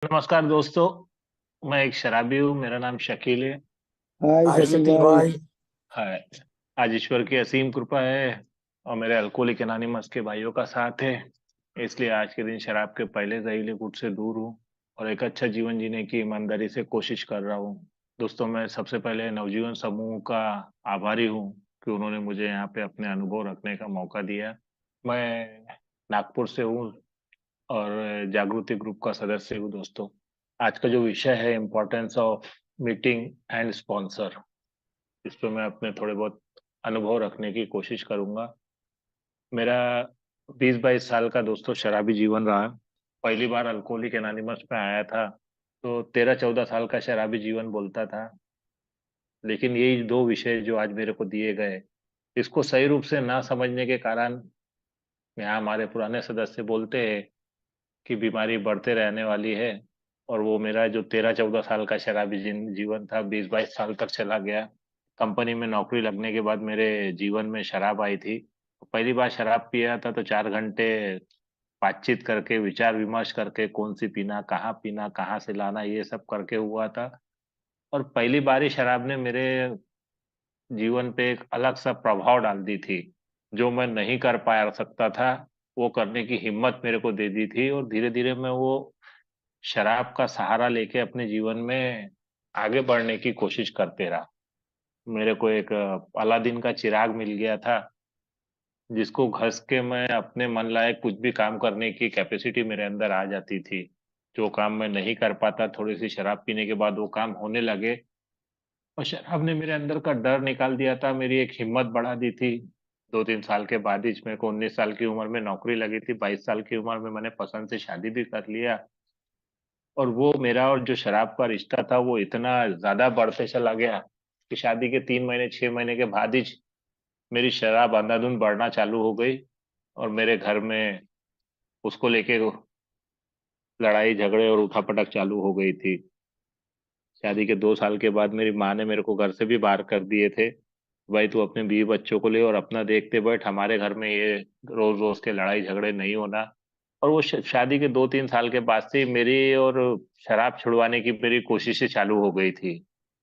नमस्कार दोस्तों। मैं एक शराबी हूँ। मेरा नाम शकील है। हाय हाय शकील शकील भाई। भाई। है। आज ईश्वर की असीम कृपा है और मेरे अल्कोहलिक एनोनिमस के भाइयों का साथ है। इसलिए आज के दिन शराब के पहले जहरीले घुट से दूर हूँ और एक अच्छा जीवन जीने की ईमानदारी से कोशिश कर रहा हूँ। दोस्तों, मैं सबसे पहले नवजीवन समूह का आभारी हूँ कि उन्होंने मुझे यहाँ पे अपने अनुभव रखने का मौका दिया। मैं नागपुर से हूँ और जागृति ग्रुप का सदस्य हूँ। दोस्तों, आज का जो विषय है importance of meeting and sponsor, इस पे मैं अपने थोड़े बहुत अनुभव रखने की कोशिश करूंगा। मेरा 20-22 साल का दोस्तों शराबी जीवन रहा। पहली बार अल्कोहलिक एनोनिमस में आया था तो 13-14 साल का शराबी जीवन बोलता था। लेकिन यही दो विषय जो आज मेरे को दिए गए, इसको सही रूप से ना समझने के कारण यहाँ हमारे पुराने सदस्य बोलते हैं की बीमारी बढ़ते रहने वाली है। और वो मेरा जो 13-14 साल का शराबी जीवन था 20-22 साल तक चला गया। कंपनी में नौकरी लगने के बाद मेरे जीवन में शराब आई थी। पहली बार शराब पिया था तो 4 घंटे बातचीत करके विचार विमर्श करके कौन सी पीना कहाँ से लाना ये सब करके हुआ था। और पहली बार ही शराब ने मेरे जीवन पे एक अलग सा प्रभाव डाल दी थी। जो मैं नहीं कर पाया सकता था वो करने की हिम्मत मेरे को दे दी थी और धीरे धीरे मैं वो शराब का सहारा लेके अपने जीवन में आगे बढ़ने की कोशिश करते रहा। मेरे को एक अलादीन का चिराग मिल गया था जिसको घस के मैं अपने मन लायक कुछ भी काम करने की कैपेसिटी मेरे अंदर आ जाती थी। जो काम मैं नहीं कर पाता थोड़ी सी शराब पीने के बाद वो काम होने लगे। और शराब ने मेरे अंदर का डर निकाल दिया था, मेरी एक हिम्मत बढ़ा दी थी। 2-3 साल के बाद ही मेरे को 19 साल की उम्र में नौकरी लगी थी, 22 साल की उम्र में मैंने पसंद से शादी भी कर लिया। और वो मेरा और जो शराब का रिश्ता था वो इतना ज्यादा बढ़ते चला गया कि शादी के 3 महीने 6 महीने के बाद ही मेरी शराब अंधाधुंध बढ़ना चालू हो गई। और मेरे घर में उसको लेके लड़ाई झगड़े और उठापटक चालू हो गई थी। शादी के 2 साल के बाद मेरी माँ ने मेरे को घर से भी बाहर कर दिए थे। भाई तू अपने बीवी बच्चों को ले और अपना देखते बैठ, हमारे घर में ये रोज रोज के लड़ाई झगड़े नहीं होना। और वो शादी के 2-3 साल के बाद से ही मेरी और शराब छुड़वाने की मेरी कोशिशें चालू हो गई थी।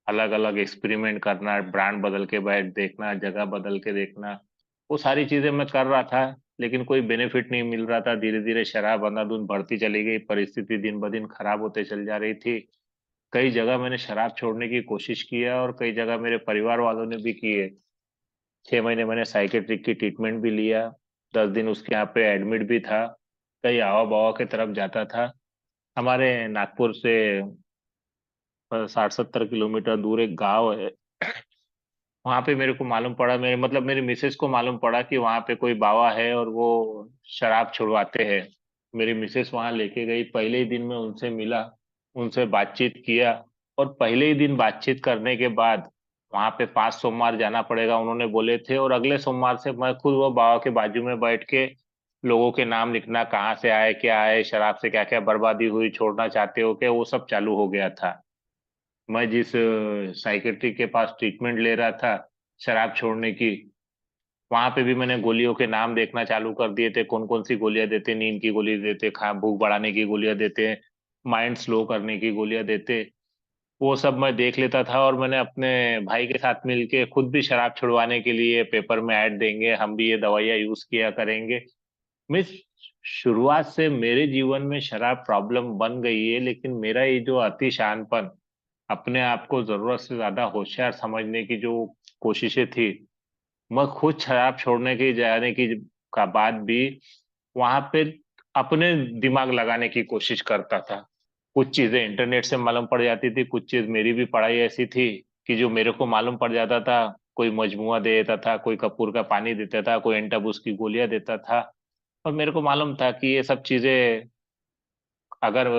अलग अलग एक्सपेरिमेंट करना, ब्रांड बदल के बैठ देखना, जगह बदल के देखना, वो सारी चीजें मैं कर रहा था। लेकिन कोई बेनिफिट नहीं मिल रहा था। धीरे धीरे शराब अंधाधुंध बढ़ती चली गई, परिस्थिति दिन ब दिन खराब होते चल जा रही थी। कई जगह मैंने शराब छोड़ने की कोशिश किया और कई जगह मेरे परिवार वालों ने भी की है। 6 महीने मैंने साइकेट्रिक की ट्रीटमेंट भी लिया, 10 दिन उसके यहाँ पे एडमिट भी था, कई आवा बावा के तरफ जाता था। हमारे नागपुर से 60-70 किलोमीटर दूर एक गांव है। वहां पे मेरे को मालूम पड़ा, मेरे मतलब मेरी मिसेस को मालूम पड़ा कि वहां पे कोई बाबा है और वो शराब छुड़वाते हैं। मेरी मिसेस वहां लेके गई, पहले ही दिन में उनसे मिला, उनसे बातचीत किया। और पहले ही दिन बातचीत करने के बाद वहां पे 5 सोमवार जाना पड़ेगा उन्होंने बोले थे। और अगले सोमवार से मैं खुद वो बाबा के बाजू में बैठ के लोगों के नाम लिखना, कहाँ से आए क्या आए, शराब से क्या क्या बर्बादी हुई, छोड़ना चाहते हो क्या, वो सब चालू हो गया था। मैं जिस साइकेट्रिक के पास ट्रीटमेंट ले रहा था शराब छोड़ने की, वहां पे भी मैंने गोलियों के नाम देखना चालू कर दिए थे, कौन कौन सी गोलियां देते, नींद की गोली देते, खा भूख बढ़ाने की गोलियां देते, माइंड स्लो करने की गोलियां देते। वो सब मैं देख लेता था और मैंने अपने भाई के साथ मिलके खुद भी शराब छुड़वाने के लिए पेपर में ऐड देंगे, हम भी ये दवाइयाँ यूज किया करेंगे। मैं शुरुआत से मेरे जीवन में शराब प्रॉब्लम बन गई है, लेकिन मेरा ये जो अति शानपन, अपने आप को जरूरत से ज्यादा होशियार समझने की जो कोशिशें थी, मैं खुद शराब छोड़ने की जाने की का बाद भी वहां पे अपने दिमाग लगाने की कोशिश करता था। कुछ चीजें इंटरनेट से मालूम पड़ जाती थी, कुछ चीज मेरी भी पढ़ाई ऐसी थी कि जो मेरे को मालूम पड़ जाता था, कोई मजमुआ दे देता था, कोई कपूर का पानी देता था, कोई एंटाबूस की गोलियां देता था। और मेरे को मालूम था कि ये सब चीजें अगर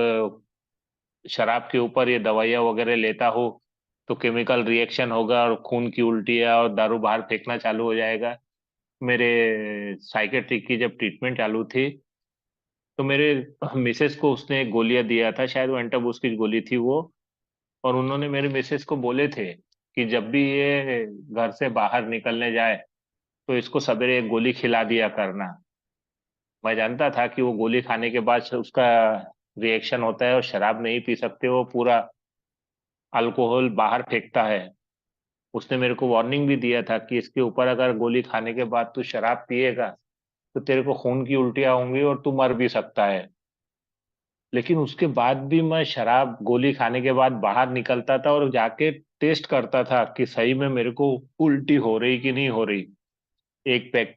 शराब के ऊपर ये दवाइयाँ वगैरह लेता हो तो केमिकल रिएक्शन होगा और खून की उल्टियाँ और दारू बाहर फेंकना चालू हो जाएगा। मेरे साइकेट्रिक की जब ट्रीटमेंट चालू थी तो मेरे मिसेस को उसने एक गोलियां दिया था, शायद वो एंटाबूस की गोली थी वो। और उन्होंने मेरे मिसेस को बोले थे कि जब भी ये घर से बाहर निकलने जाए तो इसको सवेरे एक गोली खिला दिया करना। मैं जानता था कि वो गोली खाने के बाद उसका रिएक्शन होता है और शराब नहीं पी सकते, वो पूरा अल्कोहल बाहर फेंकता है। उसने मेरे को वार्निंग भी दिया था कि इसके ऊपर अगर गोली खाने के बाद तू शराब पिएगा तो तेरे को खून की उल्टियां होंगी और तू मर भी सकता है। लेकिन उसके बाद भी मैं शराब गोली खाने के बाद बाहर निकलता था और जाके टेस्ट करता था कि सही में मेरे को उल्टी हो रही कि नहीं हो रही। एक पैक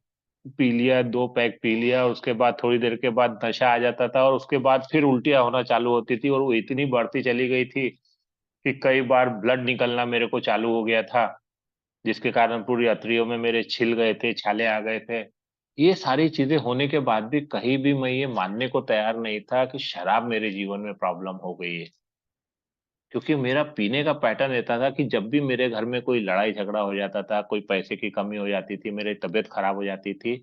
पी लिया, दो पैक पी लिया, उसके बाद थोड़ी देर के बाद नशा आ जाता था और उसके बाद फिर उल्टियां होना चालू होती थी, और वो इतनी बढ़ती चली गई थी कि कई बार ब्लड निकलना मेरे को चालू हो गया था, जिसके कारण पूरी अतरियों में मेरे छिल गए थे, छाले आ गए थे। ये सारी चीजें होने के बाद भी कहीं भी मैं ये मानने को तैयार नहीं था कि शराब मेरे जीवन में प्रॉब्लम हो गई है। क्योंकि मेरा पीने का पैटर्न रहता था कि जब भी मेरे घर में कोई लड़ाई झगड़ा हो जाता था, कोई पैसे की कमी हो जाती थी, मेरी तबीयत खराब हो जाती थी,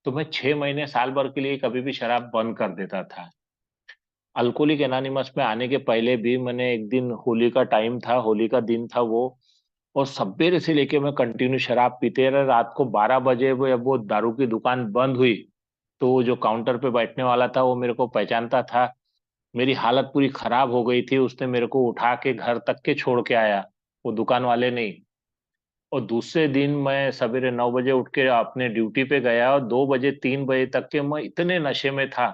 तो मैं 6 महीने साल भर के लिए कभी भी शराब बंद कर देता था। अल्कोहलिक एनोनिमस में आने के पहले भी मैंने एक दिन, होली का टाइम था, होली का दिन था वो, और सवेरे से लेके मैं कंटिन्यू शराब पीते रहे। रात को 12 बजे वो दारू की दुकान बंद हुई तो वो जो काउंटर पे बैठने वाला था वो मेरे को पहचानता था। मेरी हालत पूरी खराब हो गई थी, उसने मेरे को उठा के घर तक के छोड़ के आया, वो दुकान वाले नहीं। और दूसरे दिन मैं सवेरे 9 बजे उठ के अपने ड्यूटी पे गया और 2 बजे 3 बजे तक के मैं इतने नशे में था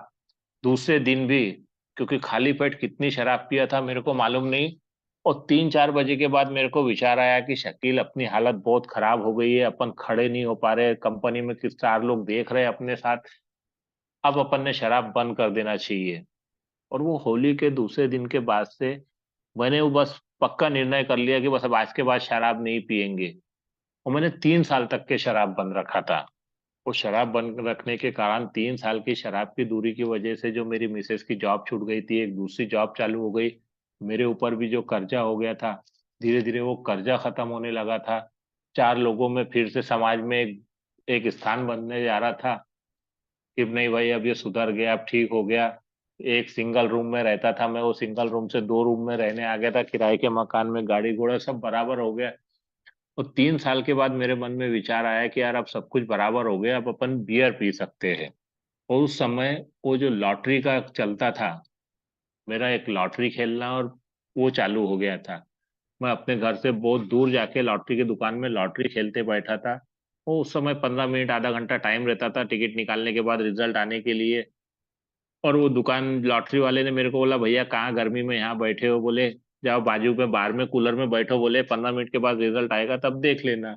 दूसरे दिन भी, क्योंकि खाली पेट कितनी शराब पिया था मेरे को मालूम नहीं। और 3-4 बजे के बाद मेरे को विचार आया कि शकील, अपनी हालत बहुत खराब हो गई है, अपन खड़े नहीं हो पा रहे, कंपनी में किस 4 लोग देख रहे हैं अपने साथ, अब अपन ने शराब बंद कर देना चाहिए। और वो होली के दूसरे दिन के बाद से मैंने वो बस पक्का निर्णय कर लिया कि बस अब आज के बाद शराब नहीं पिएंगे। और मैंने 3 साल तक के शराब बंद रखा था। वो शराब बंद रखने के कारण 3 साल की शराब की दूरी की वजह से जो मेरी मिसेस की जॉब छूट गई थी, एक दूसरी जॉब चालू हो गई, मेरे ऊपर भी जो कर्जा हो गया था, धीरे धीरे वो कर्जा खत्म होने लगा था। 4 लोगों में फिर से समाज में एक स्थान बनने जा रहा था कि नहीं भाई, अब ये सुधर गया, अब ठीक हो गया। एक सिंगल रूम में रहता था मैं, वो सिंगल रूम से 2 रूम में रहने आ गया था, किराए के मकान में, गाड़ी घोड़ा सब बराबर हो गया। और 3 साल के बाद मेरे मन में विचार आया कि यार अब सब कुछ बराबर हो गया, अब अपन बियर पी सकते हैं। और उस समय वो जो लॉटरी का चलता था, मेरा एक लॉटरी खेलना और वो चालू हो गया था। मैं अपने घर से बहुत दूर जाके लॉटरी की दुकान में लॉटरी खेलते बैठा था। वो उस समय 15 मिनट आधा घंटा टाइम रहता था टिकट निकालने के बाद रिजल्ट आने के लिए। और वो दुकान लॉटरी वाले ने मेरे को बोला, भैया कहाँ गर्मी में यहाँ बैठे हो, बोले जाओ बाजू में बार में कूलर में बैठो, बोले 15 मिनट के बाद रिजल्ट आएगा तब देख लेना।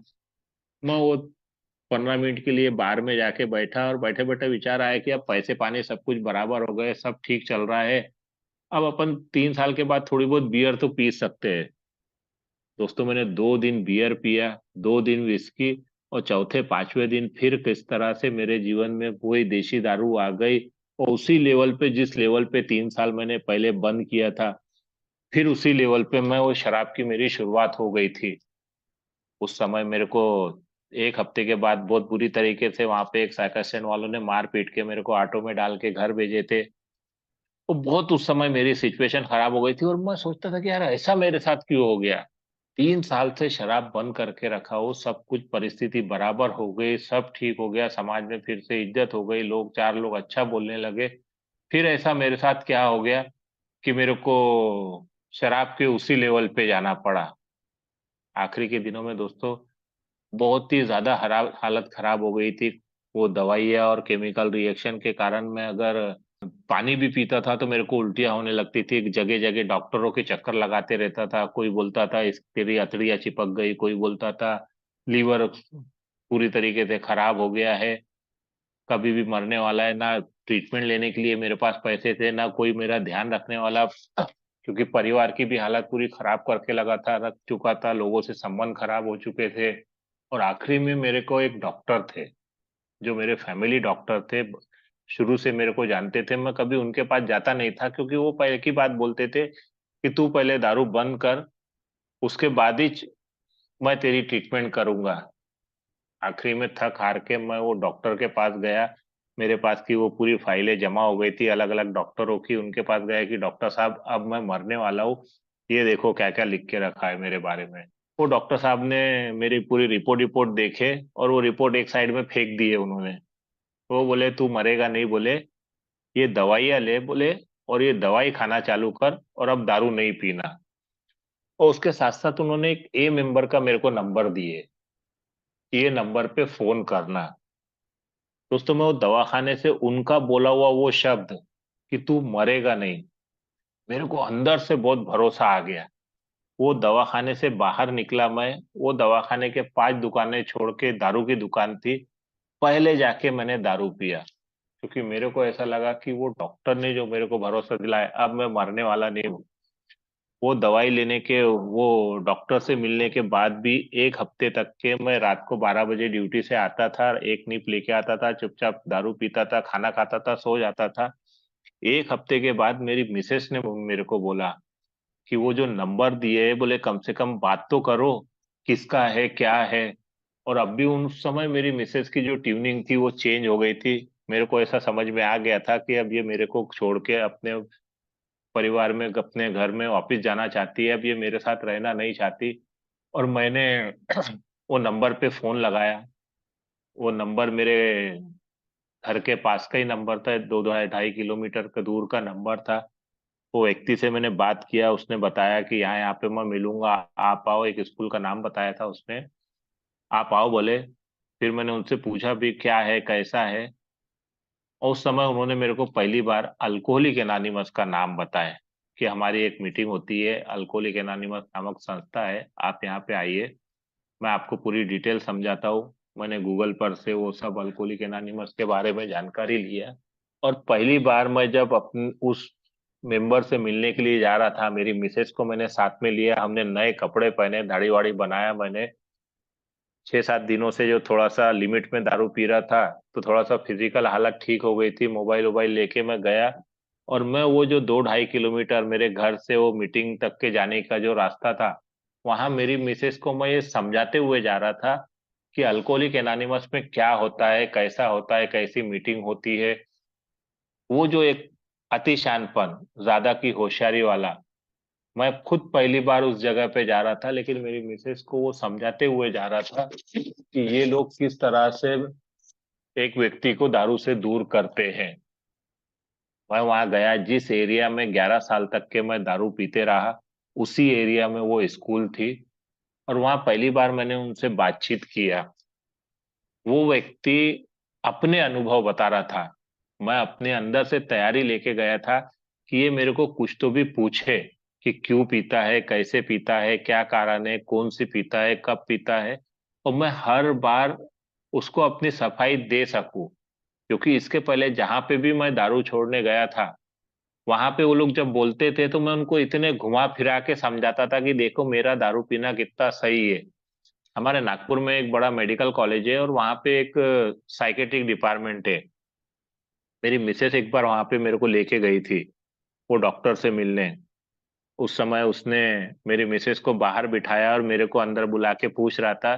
मैं वो 15 मिनट के लिए बार में जाके बैठा और बैठे बैठे विचार आया कि अब पैसे पानी सब कुछ बराबर हो गए, सब ठीक चल रहा है, अब अपन 3 साल के बाद थोड़ी बहुत बियर तो पी सकते हैं। दोस्तों, मैंने 2 दिन बियर पिया, 2 दिन विस्की, और चौथे पांचवें दिन फिर किस तरह से मेरे जीवन में वही देशी दारू आ गई। और उसी लेवल पे, जिस लेवल पे 3 साल मैंने पहले बंद किया था, फिर उसी लेवल पे मैं वो शराब की मेरी शुरुआत हो गई थी। उस समय मेरे को 1 हफ्ते के बाद बहुत बुरी तरीके से वहां पे एक साइकिल वालों ने मार पीट के मेरे को ऑटो में डाल के घर भेजे थे। वो बहुत, उस समय मेरी सिचुएशन खराब हो गई थी और मैं सोचता था कि यार ऐसा मेरे साथ क्यों हो गया। 3 साल से शराब बंद करके रखा हो, सब कुछ परिस्थिति बराबर हो गई, सब ठीक हो गया, समाज में फिर से इज्जत हो गई, लोग 4 लोग अच्छा बोलने लगे, फिर ऐसा मेरे साथ क्या हो गया कि मेरे को शराब के उसी लेवल पे जाना पड़ा। आखिरी के दिनों में दोस्तों बहुत ही ज्यादा हालत खराब हो गई थी। वो दवाइयाँ और केमिकल रिएक्शन के कारण मैं अगर पानी भी पीता था तो मेरे को उल्टियां होने लगती थी। जगह जगह डॉक्टरों के चक्कर लगाते रहता था, कोई बोलता था इस तेरी अतड़ियाँ चिपक गई, कोई बोलता था लीवर पूरी तरीके से खराब हो गया है, कभी भी मरने वाला है। ना ट्रीटमेंट लेने के लिए मेरे पास पैसे थे, ना कोई मेरा ध्यान रखने वाला, क्योंकि परिवार की भी हालत पूरी खराब करके लगा था, रख चुका था, लोगों से संबंध खराब हो चुके थे। और आखिरी में मेरे को एक डॉक्टर थे, जो मेरे फैमिली डॉक्टर थे, शुरू से मेरे को जानते थे। मैं कभी उनके पास जाता नहीं था क्योंकि वो पहले की बात बोलते थे कि तू पहले दारू बंद कर, उसके बाद ही मैं तेरी ट्रीटमेंट करूंगा। आखिरी में थक हार के मैं वो डॉक्टर के पास गया। मेरे पास की वो पूरी फाइलें जमा हो गई थी अलग अलग डॉक्टरों की, उनके पास गया कि डॉक्टर साहब अब मैं मरने वाला हूँ, ये देखो क्या क्या लिख के रखा है मेरे बारे में। वो डॉक्टर साहब ने मेरी पूरी रिपोर्ट रिपोर्ट देखे और वो रिपोर्ट एक साइड में फेंक दी है उन्होंने। वो बोले तू मरेगा नहीं, बोले ये दवाइयाँ ले, बोले, और ये दवाई खाना चालू कर और अब दारू नहीं पीना। और उसके साथ साथ उन्होंने एक ए मेंबर का मेरे को नंबर दिए, ये नंबर पे फोन करना। दोस्तों मैं वो दवाखाने से उनका बोला हुआ वो शब्द कि तू मरेगा नहीं, मेरे को अंदर से बहुत भरोसा आ गया। वो दवाखाने से बाहर निकला मैं, वो दवाखाने के 5 दुकानें छोड़ के दारू की दुकान थी, पहले जाके मैंने दारू पिया। क्योंकि मेरे को ऐसा लगा कि वो डॉक्टर ने जो मेरे को भरोसा दिलाया, अब मैं मरने वाला नहीं हूँ। वो दवाई लेने के, वो डॉक्टर से मिलने के बाद भी 1 हफ्ते तक के मैं रात को 12 बजे ड्यूटी से आता था, एक नीप लेके आता था, चुपचाप दारू पीता था, खाना खाता था, सो जाता था। 1 हफ्ते के बाद मेरी मिसेस ने मेरे को बोला कि वो जो नंबर दिए है, बोले कम से कम बात तो करो, किसका है क्या है। और अब भी उस समय मेरी मिसेस की जो ट्यूनिंग थी वो चेंज हो गई थी। मेरे को ऐसा समझ में आ गया था कि अब ये मेरे को छोड़ के अपने परिवार में, अपने घर में वापस जाना चाहती है, अब ये मेरे साथ रहना नहीं चाहती। और मैंने वो नंबर पे फोन लगाया। वो नंबर मेरे घर के पास का ही नंबर था, 2 2 ढाई किलोमीटर का दूर का नंबर था। वो व्यक्ति से मैंने बात किया, उसने बताया कि यहाँ यहाँ पे मैं मिलूंगा, आप आओ। एक स्कूल का नाम बताया था उसने, आप आओ बोले। फिर मैंने उनसे पूछा भी क्या है कैसा है। और उस समय उन्होंने मेरे को पहली बार अल्कोहलिक एनोनिमस का नाम बताया कि हमारी एक मीटिंग होती है, अल्कोहलिक एनोनिमस नामक संस्था है, आप यहाँ पे आइए, मैं आपको पूरी डिटेल समझाता हूँ। मैंने गूगल पर से वो सब अल्कोहलिक एनोनिमस के बारे में जानकारी लिया। और पहली बार मैं जब अपने उस मेंबर से मिलने के लिए जा रहा था, मेरी मिसेस को मैंने साथ में लिया, हमने नए कपड़े पहने, दाढ़ी वाड़ी बनाया मैंने। 6 7 दिनों से जो थोड़ा सा लिमिट में दारू पी रहा था, तो थोड़ा सा फिजिकल हालत ठीक हो गई थी। मोबाइल वोबाइल लेके मैं गया, और मैं वो जो 2 2 ढाई किलोमीटर मेरे घर से वो मीटिंग तक के जाने का जो रास्ता था, वहां मेरी मिसेस को मैं ये समझाते हुए जा रहा था कि अल्कोहलिक एनोनिमस में क्या होता है, कैसा होता है, कैसी मीटिंग होती है। वो जो एक अति शानपन, ज्यादा की होशियारी वाला, मैं खुद पहली बार उस जगह पे जा रहा था, लेकिन मेरी मिसेस को वो समझाते हुए जा रहा था कि ये लोग किस तरह से एक व्यक्ति को दारू से दूर करते हैं। मैं वहां गया, जिस एरिया में 11 साल तक के मैं दारू पीते रहा, उसी एरिया में वो स्कूल थी। और वहां पहली बार मैंने उनसे बातचीत किया। वो व्यक्ति अपने अनुभव बता रहा था। मैं अपने अंदर से तैयारी लेके गया था कि ये मेरे को कुछ तो भी पूछे कि क्यों पीता है, कैसे पीता है, क्या कारण है, कौन सी पीता है, कब पीता है। और मैं हर बार उसको अपनी सफाई दे सकूं। क्योंकि इसके पहले जहां पे भी मैं दारू छोड़ने गया था, वहां पे वो लोग जब बोलते थे तो मैं उनको इतने घुमा फिरा के समझाता था कि देखो मेरा दारू पीना कितना सही है। हमारे नागपुर में एक बड़ा मेडिकल कॉलेज है, और वहां पे एक साइकेट्रिक डिपार्टमेंट है। मेरी मिसेस एक बार वहां पे मेरे को लेके गई थी वो डॉक्टर से मिलने। उस समय उसने मेरी मिसेस को बाहर बिठाया और मेरे को अंदर बुला के पूछ रहा था,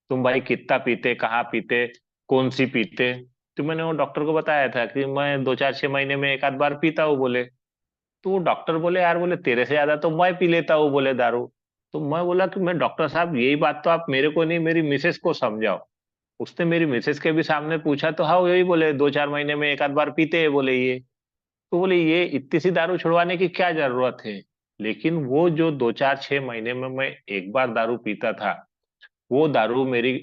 तुम भाई कितना पीते, कहाँ पीते, कौन सी पीते। तो मैंने वो डॉक्टर को बताया था कि मैं 2 4 6 महीने में एक आध बार पीता हूँ बोले। तो वो डॉक्टर बोले, यार बोले तेरे से ज्यादा तो मैं पी लेता हूँ बोले दारू। तो मैं बोला कि मैं डॉक्टर साहब यही बात तो आप मेरे को नहीं, मेरी मिसेस को समझाओ। उसने मेरी मिसेस के भी सामने पूछा, तो हाँ यही बोले 2 4 महीने में एक आध बार पीते हैं बोले ये। तो बोले ये इतनी सी दारू छुड़वाने की क्या जरूरत है। लेकिन वो जो 2 4 6 महीने में मैं एक बार दारू पीता था, वो दारू मेरी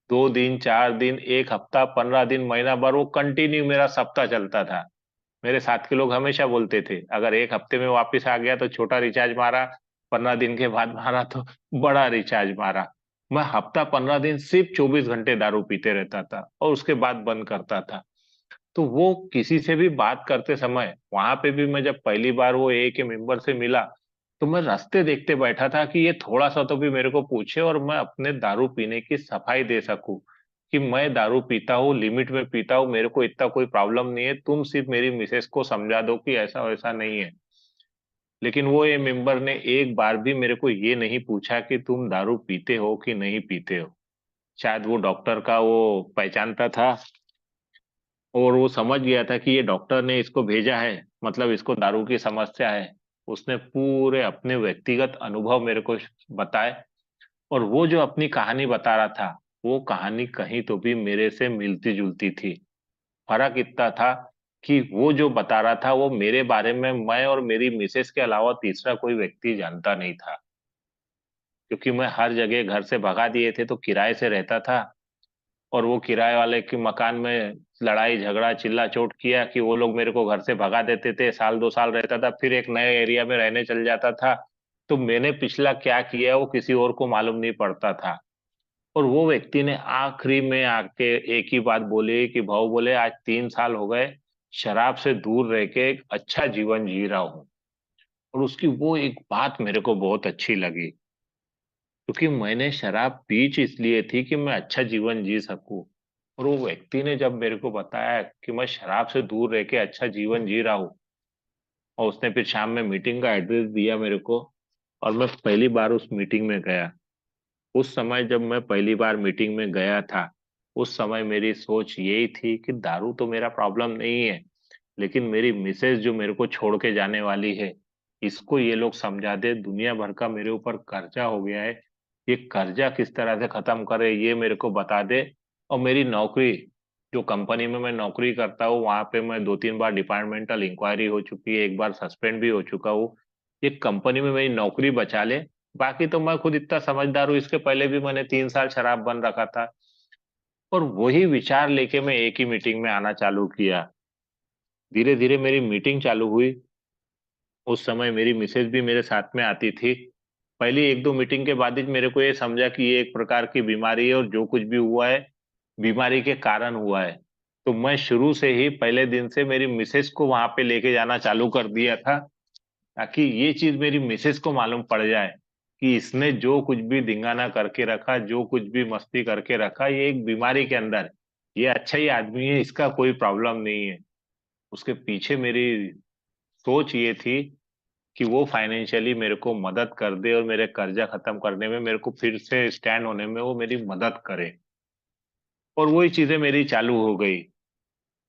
2 दिन 4 दिन, 1 हफ्ता, 15 दिन, महीना भर, वो कंटिन्यू मेरा सप्ताह चलता था। मेरे साथ के लोग हमेशा बोलते थे अगर 1 हफ्ते में वापस आ गया तो छोटा रिचार्ज मारा, 15 दिन के बाद मारा तो बड़ा रिचार्ज मारा। मैं हफ्ता 15 दिन सिर्फ 24 घंटे दारू पीते रहता था, और उसके बाद बंद करता था। तो वो किसी से भी बात करते समय, वहां पे भी मैं जब पहली बार वो ए के मेंबर से मिला, तो मैं रास्ते देखते बैठा था कि ये थोड़ा सा तो भी मेरे को पूछे और मैं अपने दारू पीने की सफाई दे सकूं कि मैं दारू पीता हूँ, लिमिट में पीता हूँ, मेरे को इतना कोई प्रॉब्लम नहीं है, तुम सिर्फ मेरी मिसेस को समझा दो कि ऐसा वैसा नहीं है। लेकिन वो ये मेंबर ने एक बार भी मेरे को ये नहीं पूछा कि तुम दारू पीते हो कि नहीं पीते हो। शायद वो डॉक्टर का वो पहचानता था, और वो समझ गया था कि ये डॉक्टर ने इसको भेजा है, मतलब इसको दारू की समस्या है। उसने पूरे अपने व्यक्तिगत अनुभव मेरे को बताए। और वो जो अपनी कहानी बता रहा था, वो कहानी कहीं तो भी मेरे से मिलती जुलती थी। फर्क इतना था कि वो जो बता रहा था वो मेरे बारे में मैं और मेरी मिसेस के अलावा तीसरा कोई व्यक्ति जानता नहीं था। क्योंकि मैं हर जगह घर से भगा दिए थे तो किराए से रहता था, और वो किराए वाले के मकान में लड़ाई झगड़ा चिल्ला चोट किया कि वो लोग मेरे को घर से भगा देते थे, साल 2 साल रहता था फिर एक नए एरिया में रहने चल जाता था। तो मैंने पिछला क्या किया वो किसी और को मालूम नहीं पड़ता था। और वो व्यक्ति ने आखिरी में आके एक ही बात बोली कि भाऊ बोले आज 3 साल हो गए शराब से दूर रह के एक अच्छा जीवन जी रहा हूँ। और उसकी वो एक बात मेरे को बहुत अच्छी लगी, क्योंकि मैंने शराब पीच इसलिए थी कि मैं अच्छा जीवन जी सकूं। और वो व्यक्ति ने जब मेरे को बताया कि मैं शराब से दूर रह के अच्छा जीवन जी रहा हूँ, और उसने फिर शाम में मीटिंग का एड्रेस दिया मेरे को, और मैं पहली बार उस मीटिंग में गया। उस समय जब मैं पहली बार मीटिंग में गया था, उस समय मेरी सोच यही थी कि दारू तो मेरा प्रॉब्लम नहीं है, लेकिन मेरी मिसेज जो मेरे को छोड़ के जाने वाली है, इसको ये लोग समझा दे दुनिया भर का मेरे ऊपर कर्जा हो गया है, ये कर्जा किस तरह से खत्म करे ये मेरे को बता दे। और मेरी नौकरी, जो कंपनी में मैं नौकरी करता हूँ वहां पे मैं 2-3 बार डिपार्टमेंटल इंक्वायरी हो चुकी है, एक बार सस्पेंड भी हो चुका हूँ। ये कंपनी में मेरी नौकरी बचा ले। बाकी तो मैं खुद इतना समझदार हूँ, इसके पहले भी मैंने 3 साल शराब बंद रखा था। और वही विचार लेके मैं एक ही मीटिंग में आना चालू किया। धीरे धीरे मेरी मीटिंग चालू हुई। उस समय मेरी मिसेज भी मेरे साथ में आती थी। पहली 1-2 मीटिंग के बाद ही मेरे को ये समझा कि ये एक प्रकार की बीमारी है, और जो कुछ भी हुआ है बीमारी के कारण हुआ है। तो मैं शुरू से ही पहले दिन से मेरी मिसेज को वहां पे लेके जाना चालू कर दिया था, ताकि ये चीज मेरी मिसेज को मालूम पड़ जाए कि इसने जो कुछ भी धिंगाना करके रखा, जो कुछ भी मस्ती करके रखा, ये एक बीमारी के अंदर, ये अच्छा ही आदमी है, इसका कोई प्रॉब्लम नहीं है। उसके पीछे मेरी सोच ये थी कि वो फाइनेंशियली मेरे को मदद कर दे, और मेरे कर्जा खत्म करने में, मेरे को फिर से स्टैंड होने में वो मेरी मदद करे। और वही चीजें मेरी चालू हो गई।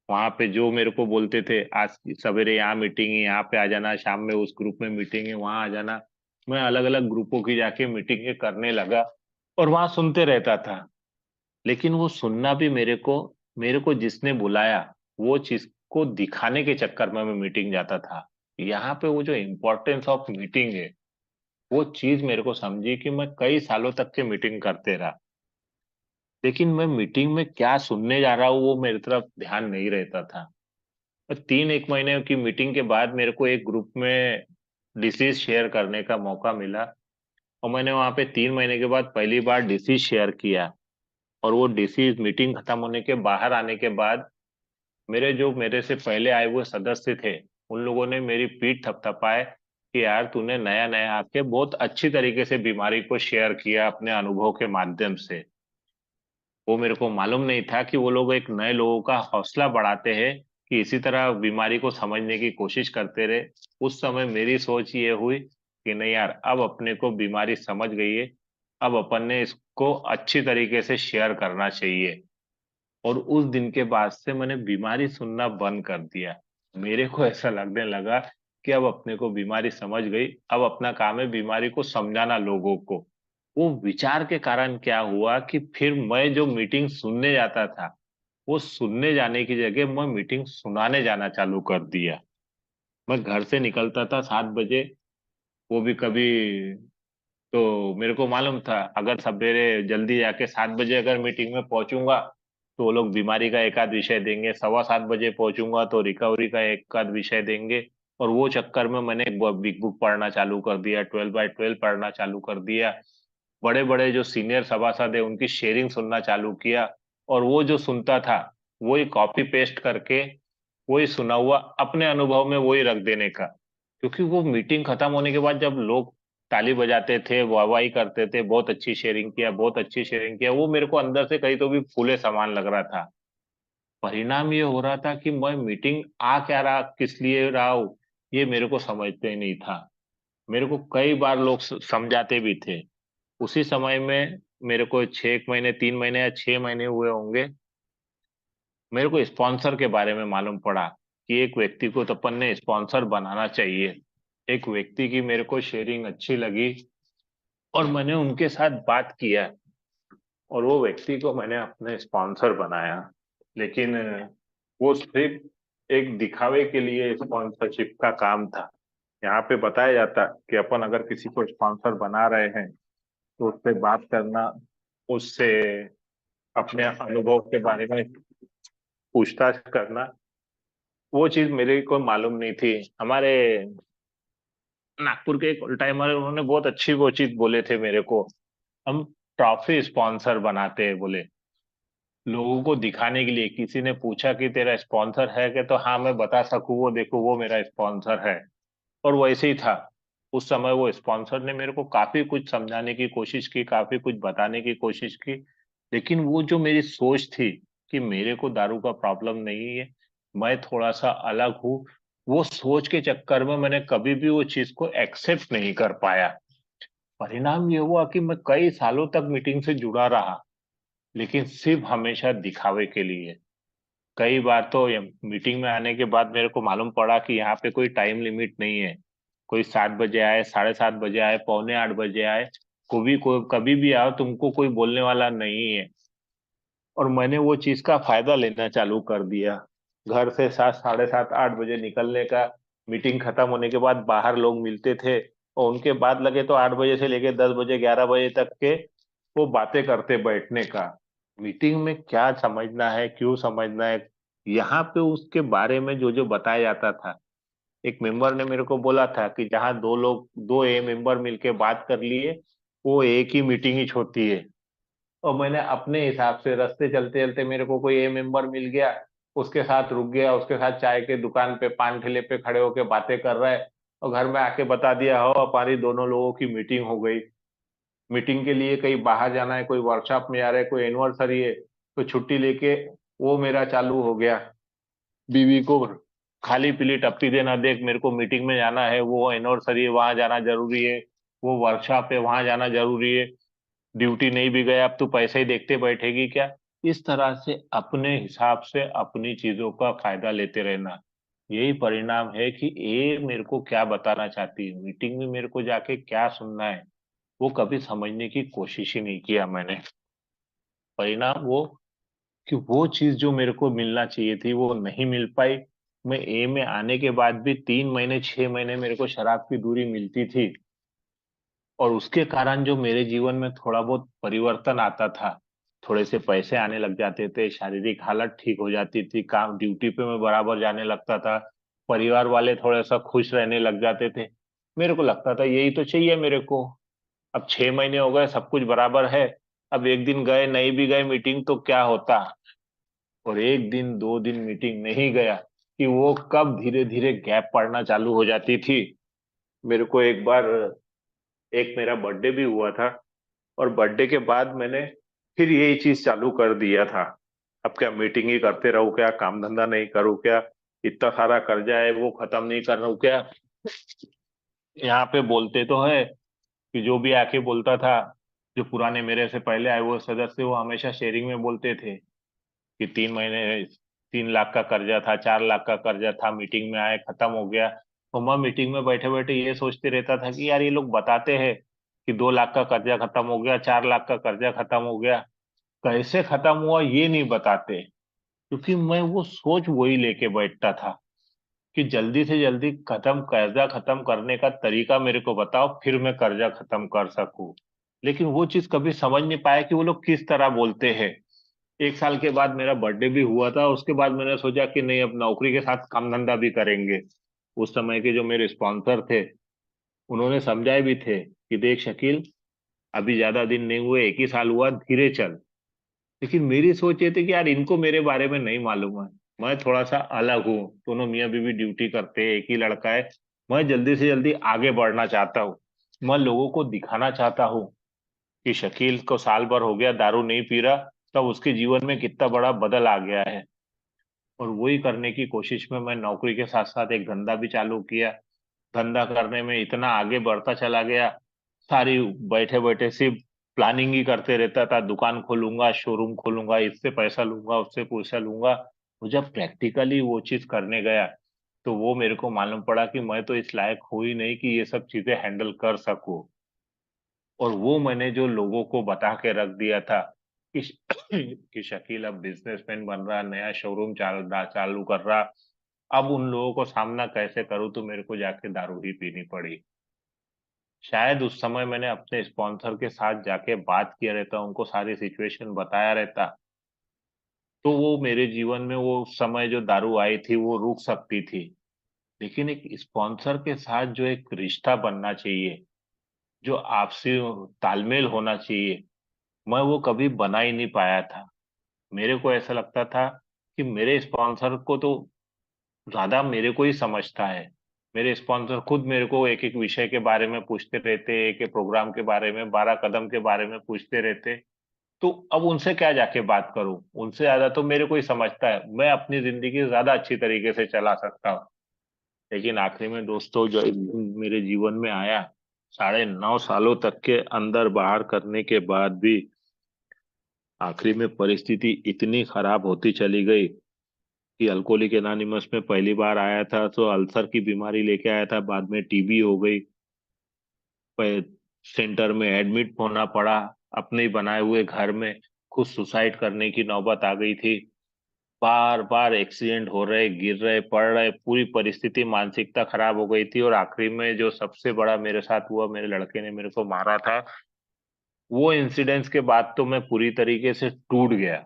वहां पे जो मेरे को बोलते थे आज सवेरे यहाँ मीटिंग है यहाँ पे आ जाना, शाम में उस ग्रुप में मीटिंग है वहां आ जाना, मैं अलग अलग ग्रुपों की जाके मीटिंगें करने लगा, और वहां सुनते रहता था। लेकिन वो सुनना भी मेरे को जिसने बुलाया वो चीज को दिखाने के चक्कर में मैं मीटिंग जाता था। यहाँ पे वो जो इम्पोर्टेंस ऑफ मीटिंग है, वो चीज मेरे को समझी कि मैं कई सालों तक के मीटिंग करते रहा, लेकिन मैं मीटिंग में क्या सुनने जा रहा हूँ वो मेरी तरफ ध्यान नहीं रहता था। और 1 महीने की मीटिंग के बाद मेरे को एक ग्रुप में डिसीज शेयर करने का मौका मिला, और मैंने वहां पे 3 महीने के बाद पहली बार डिसीज शेयर किया। और वो डिसीज मीटिंग खत्म होने के बाहर आने के बाद मेरे से पहले आए हुए सदस्य थे, उन लोगों ने मेरी पीठ थपथपाए कि यार तूने नया नया आके बहुत अच्छी तरीके से बीमारी को शेयर किया अपने अनुभव के माध्यम से। वो मेरे को मालूम नहीं था कि वो लोग एक नए लोगों का हौसला बढ़ाते हैं कि इसी तरह बीमारी को समझने की कोशिश करते रहे। उस समय मेरी सोच ये हुई कि नहीं यार, अब अपने को बीमारी समझ गई है, अब अपन ने इसको अच्छी तरीके से शेयर करना चाहिए। और उस दिन के बाद से मैंने बीमारी सुनना बंद कर दिया। मेरे को ऐसा लगने लगा कि अब अपने को बीमारी समझ गई, अब अपना काम है बीमारी को समझाना लोगों को। वो विचार के कारण क्या हुआ कि फिर मैं जो मीटिंग सुनने जाता था, वो सुनने जाने की जगह मैं मीटिंग सुनाने जाना चालू कर दिया। मैं घर से निकलता था 7 बजे, वो भी कभी, तो मेरे को मालूम था अगर सवेरे जल्दी जाके 7 बजे अगर मीटिंग में पहुंचूंगा तो वो लोग बीमारी का एक आध विषय देंगे, 7:15 बजे पहुंचूंगा तो रिकवरी का एक आध विषय देंगे। और वो चक्कर में मैंने बिग बुक पढ़ना चालू कर दिया, 12x12 पढ़ना चालू कर दिया। बड़े बड़े जो सीनियर सभासद है उनकी शेयरिंग सुनना चालू किया। और वो जो सुनता था वही कॉपी पेस्ट करके, वही सुना हुआ अपने अनुभव में वही रख देने का। क्योंकि वो मीटिंग खत्म होने के बाद जब लोग ताली बजाते थे, वाहवाही करते थे, बहुत अच्छी शेयरिंग किया, बहुत अच्छी शेयरिंग किया, वो मेरे को अंदर से कहीं तो भी फूले समान लग रहा था। परिणाम ये हो रहा था कि मैं मीटिंग आ क्या रहा, किस लिए रहा हूँ, ये मेरे को समझते ही नहीं था। मेरे को कई बार लोग समझाते भी थे। उसी समय में मेरे को 6 महीने, 3 महीने या 6 महीने हुए होंगे, मेरे को स्पॉन्सर के बारे में मालूम पड़ा कि एक व्यक्ति को तो अपन ने स्पॉन्सर बनाना चाहिए। एक व्यक्ति की मेरे को शेयरिंग अच्छी लगी, और मैंने उनके साथ बात किया, और वो व्यक्ति को मैंने अपने स्पॉन्सर बनाया। लेकिन वो सिर्फ एक दिखावे के लिए स्पॉन्सरशिप का काम था। यहाँ पे बताया जाता कि अपन अगर किसी को स्पॉन्सर बना रहे हैं तो उससे बात करना, उससे अपने अनुभव के बारे में पूछताछ करना, वो चीज मेरे को मालूम नहीं थी। हमारे नागपुर के एक ऑल टाइमर, उन्होंने बहुत अच्छी वो चीज बोले थे मेरे को। हम ट्रॉफी स्पॉन्सर बनाते हैं बोले, लोगों को दिखाने के लिए। किसी ने पूछा कि तेरा स्पॉन्सर है क्या, तो हाँ मैं बता सकूं, वो देखो वो मेरा स्पॉन्सर है। और वैसे ही था। उस समय वो स्पॉन्सर ने मेरे को काफी कुछ समझाने की कोशिश की, काफी कुछ बताने की कोशिश की। लेकिन वो जो मेरी सोच थी कि मेरे को दारू का प्रॉब्लम नहीं है, मैं थोड़ा सा अलग हूँ, वो सोच के चक्कर में मैंने कभी भी वो चीज को एक्सेप्ट नहीं कर पाया। परिणाम ये हुआ कि मैं कई सालों तक मीटिंग से जुड़ा रहा, लेकिन सिर्फ हमेशा दिखावे के लिए। कई बार तो मीटिंग में आने के बाद मेरे को मालूम पड़ा कि यहाँ पे कोई टाइम लिमिट नहीं है। कोई 7 बजे आए, 7:30 बजे आए, पौने 8 बजे आए, कोई कभी भी आओ, तुमको कोई बोलने वाला नहीं है। और मैंने वो चीज का फायदा लेना चालू कर दिया। घर से 7, 7:30, 8 बजे निकलने का, मीटिंग खत्म होने के बाद बाहर लोग मिलते थे, और उनके बाद लगे तो 8 बजे से लेके 10 बजे, 11 बजे तक के वो बातें करते बैठने का। मीटिंग में क्या समझना है, क्यों समझना है, यहाँ पे उसके बारे में जो जो बताया जाता था। एक मेंबर ने मेरे को बोला था कि जहाँ दो लोग, दो ए मेंबर मिलके बात कर लिए, वो एक ही मीटिंग ही होती है। और मैंने अपने हिसाब से रास्ते चलते चलते मेरे को कोई ए मेंबर मिल गया, उसके साथ रुक गया, उसके साथ चाय के दुकान पे, पान ठेले पे खड़े होके बातें कर रहा है, और घर में आके बता दिया हो हमारी दोनों लोगों की मीटिंग हो गई। मीटिंग के लिए कहीं बाहर जाना है, कोई वर्कशॉप में जा रहा है, कोई एनिवर्सरी है, कोई छुट्टी लेके, वो मेरा चालू हो गया। बीवी को खाली पीली टप्पी देना, देख मेरे को मीटिंग में जाना है, वो एनिवर्सरी है वहां जाना जरूरी है, वो वर्कशॉप है वहां जाना जरूरी है, ड्यूटी नहीं भी गया अब तू पैसे ही देखते बैठेगी क्या। इस तरह से अपने हिसाब से अपनी चीजों का फायदा लेते रहना, यही परिणाम है कि ये मेरे को क्या बताना चाहती है, मीटिंग में मेरे को जाके क्या सुनना है, वो कभी समझने की कोशिश ही नहीं किया मैंने। परिणाम वो कि वो चीज जो मेरे को मिलना चाहिए थी वो नहीं मिल पाई। मैं ए में आने के बाद भी 3 महीने, 6 महीने मेरे को शराब की दूरी मिलती थी, और उसके कारण जो मेरे जीवन में थोड़ा बहुत परिवर्तन आता था, थोड़े से पैसे आने लग जाते थे, शारीरिक हालत ठीक हो जाती थी, काम ड्यूटी पे मैं बराबर जाने लगता था, परिवार वाले थोड़ा सा खुश रहने लग जाते थे। मेरे को लगता था यही तो चाहिए मेरे को। अब 6 महीने हो गए, सब कुछ बराबर है। अब एक दिन गए, नहीं भी गए मीटिंग तो क्या होता। और एक दिन, 2 दिन मीटिंग नहीं गया कि वो कब धीरे धीरे गैप पड़ना चालू हो जाती थी। मेरे को एक बार, एक मेरा बर्थडे भी हुआ था, और बर्थडे के बाद मैंने फिर यही चीज चालू कर दिया था। अब क्या मीटिंग ही करते रहूं क्या, काम धंधा नहीं करूं क्या, इतना सारा कर्जा है वो खत्म नहीं कर रहा हूं क्या। यहाँ पे बोलते तो है कि जो भी आके बोलता था, जो पुराने मेरे से पहले आए वो सदस्य, वो हमेशा शेयरिंग में बोलते थे कि 3 महीने, 3 लाख का कर्जा था, 4 लाख का कर्जा था, मीटिंग में आए खत्म हो गया। तो मैं मीटिंग में बैठे बैठे ये सोचते रहता था कि यार ये लोग बताते हैं कि 2 लाख का कर्जा खत्म हो गया, 4 लाख का कर्जा खत्म हो गया, कैसे खत्म हुआ ये नहीं बताते। क्योंकि मैं वो सोच वही लेके बैठता था कि जल्दी से जल्दी खत्म, कर्जा खत्म करने का तरीका मेरे को बताओ, फिर मैं कर्जा खत्म कर सकूं। लेकिन वो चीज कभी समझ नहीं पाया कि वो लोग किस तरह बोलते हैं। 1 साल के बाद मेरा बर्थडे भी हुआ था, उसके बाद मैंने सोचा कि नहीं, अब नौकरी के साथ काम धंधा भी करेंगे। उस समय के जो मेरे स्पॉन्सर थे, उन्होंने समझाए भी थे कि देख शकील, अभी ज्यादा दिन नहीं हुए, 1 ही साल हुआ, धीरे चल। लेकिन मेरी सोच ये थी कि यार इनको मेरे बारे में नहीं मालूम है, मैं थोड़ा सा अलग हूँ, दोनों मियाँ बीवी ड्यूटी करते हैं, एक ही लड़का है। मैं जल्दी से जल्दी आगे बढ़ना चाहता हूँ, मैं लोगों को दिखाना चाहता हूँ कि शकील को साल भर हो गया दारू नहीं पी रहा, तब उसके जीवन में कितना बड़ा बदल आ गया है। और वही करने की कोशिश में मैं नौकरी के साथ साथ एक धंधा भी चालू किया। धंधा करने में इतना आगे बढ़ता चला गया, सारी बैठे बैठे सिर्फ प्लानिंग ही करते रहता था, दुकान खोलूंगा, शोरूम खोलूंगा, इससे पैसा लूंगा, उससे पैसा लूंगा। वो जब प्रैक्टिकली वो चीज करने गया, तो वो मेरे को मालूम पड़ा कि मैं तो इस लायक हूं ही नहीं कि ये सब चीजें हैंडल कर सकूं। और वो मैंने जो लोगों को बता के रख दिया था कि कि शकील अब बिजनेसमैन बन रहा, नया शोरूम चालू कर रहा, अब उन लोगों को सामना कैसे करूं, तो मेरे को जाके दारू ही पीनी पड़ी। शायद उस समय मैंने अपने स्पॉन्सर के साथ जाके बात किया रहता, उनको सारी सिचुएशन बताया रहता, तो वो मेरे जीवन में वो समय जो दारू आई थी वो रुक सकती थी। लेकिन एक स्पॉन्सर के साथ जो एक रिश्ता बनना चाहिए, जो आपसी तालमेल होना चाहिए, मैं वो कभी बना ही नहीं पाया था। मेरे को ऐसा लगता था कि मेरे स्पॉन्सर को तो ज्यादा मेरे को ही समझता है। मेरे स्पॉन्सर खुद मेरे को एक एक विषय के बारे में पूछते रहते, एक एक प्रोग्राम के बारे में, 12 कदम के बारे में पूछते रहते। तो अब उनसे क्या जाके बात करूं, उनसे ज्यादा तो मेरे को ही समझता है, मैं अपनी जिंदगी ज्यादा अच्छी तरीके से चला सकता हूँ। लेकिन आखिरी में दोस्तों, जो एक दिन मेरे जीवन में आया, 9.5 सालों तक के अंदर बाहर करने के बाद भी आखिरी में परिस्थिति इतनी खराब होती चली गई कि अल्कोहलिक एनोनिमस में पहली बार आया था तो अल्सर की बीमारी लेके आया था, बाद में टीबी हो गई, सेंटर में एडमिट होना पड़ा, अपने ही बनाए हुए घर में खुद सुसाइड करने की नौबत आ गई थी। बार बार एक्सीडेंट हो रहे, गिर रहे, पड़ रहे, पूरी परिस्थिति, मानसिकता खराब हो गई थी। और आखिरी में जो सबसे बड़ा मेरे साथ हुआ, मेरे लड़के ने मेरे को मारा था। वो इंसिडेंस के बाद तो मैं पूरी तरीके से टूट गया।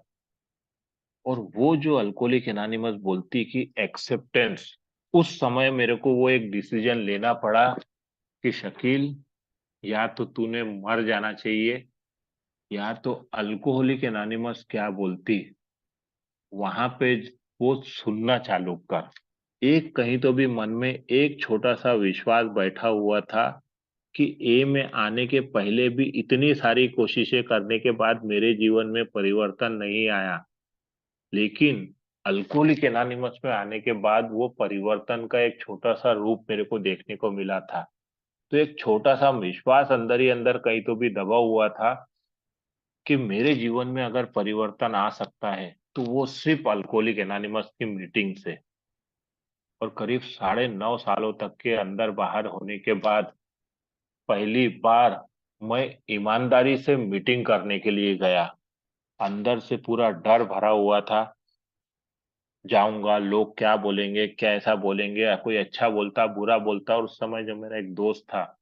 और वो जो अल्कोहलिक एनोनिमस बोलती कि एक्सेप्टेंस, उस समय मेरे को वो एक डिसीजन लेना पड़ा कि शकील, या तो तूने मर जाना चाहिए, या तो अल्कोहलिक एनोनिमस क्या बोलती वहां पे वो सुनना चालू कर। एक कहीं तो भी मन में एक छोटा सा विश्वास बैठा हुआ था कि ए में आने के पहले भी इतनी सारी कोशिशें करने के बाद मेरे जीवन में परिवर्तन नहीं आया, लेकिन अल्कोहलिक एनोनिमस में आने के बाद वो परिवर्तन का एक छोटा सा रूप मेरे को देखने को मिला था। तो एक छोटा सा विश्वास अंदर ही अंदर कहीं तो भी दबा हुआ था कि मेरे जीवन में अगर परिवर्तन आ सकता है तो वो सिर्फ अल्कोहलिक एनोनिमस की मीटिंग से। और करीब 9.5 सालों तक के अंदर बाहर होने के बाद पहली बार मैं ईमानदारी से मीटिंग करने के लिए गया। अंदर से पूरा डर भरा हुआ था, जाऊंगा, लोग क्या बोलेंगे, कैसा बोलेंगे, या कोई अच्छा बोलता बुरा बोलता। और उस समय जो मेरा एक दोस्त था,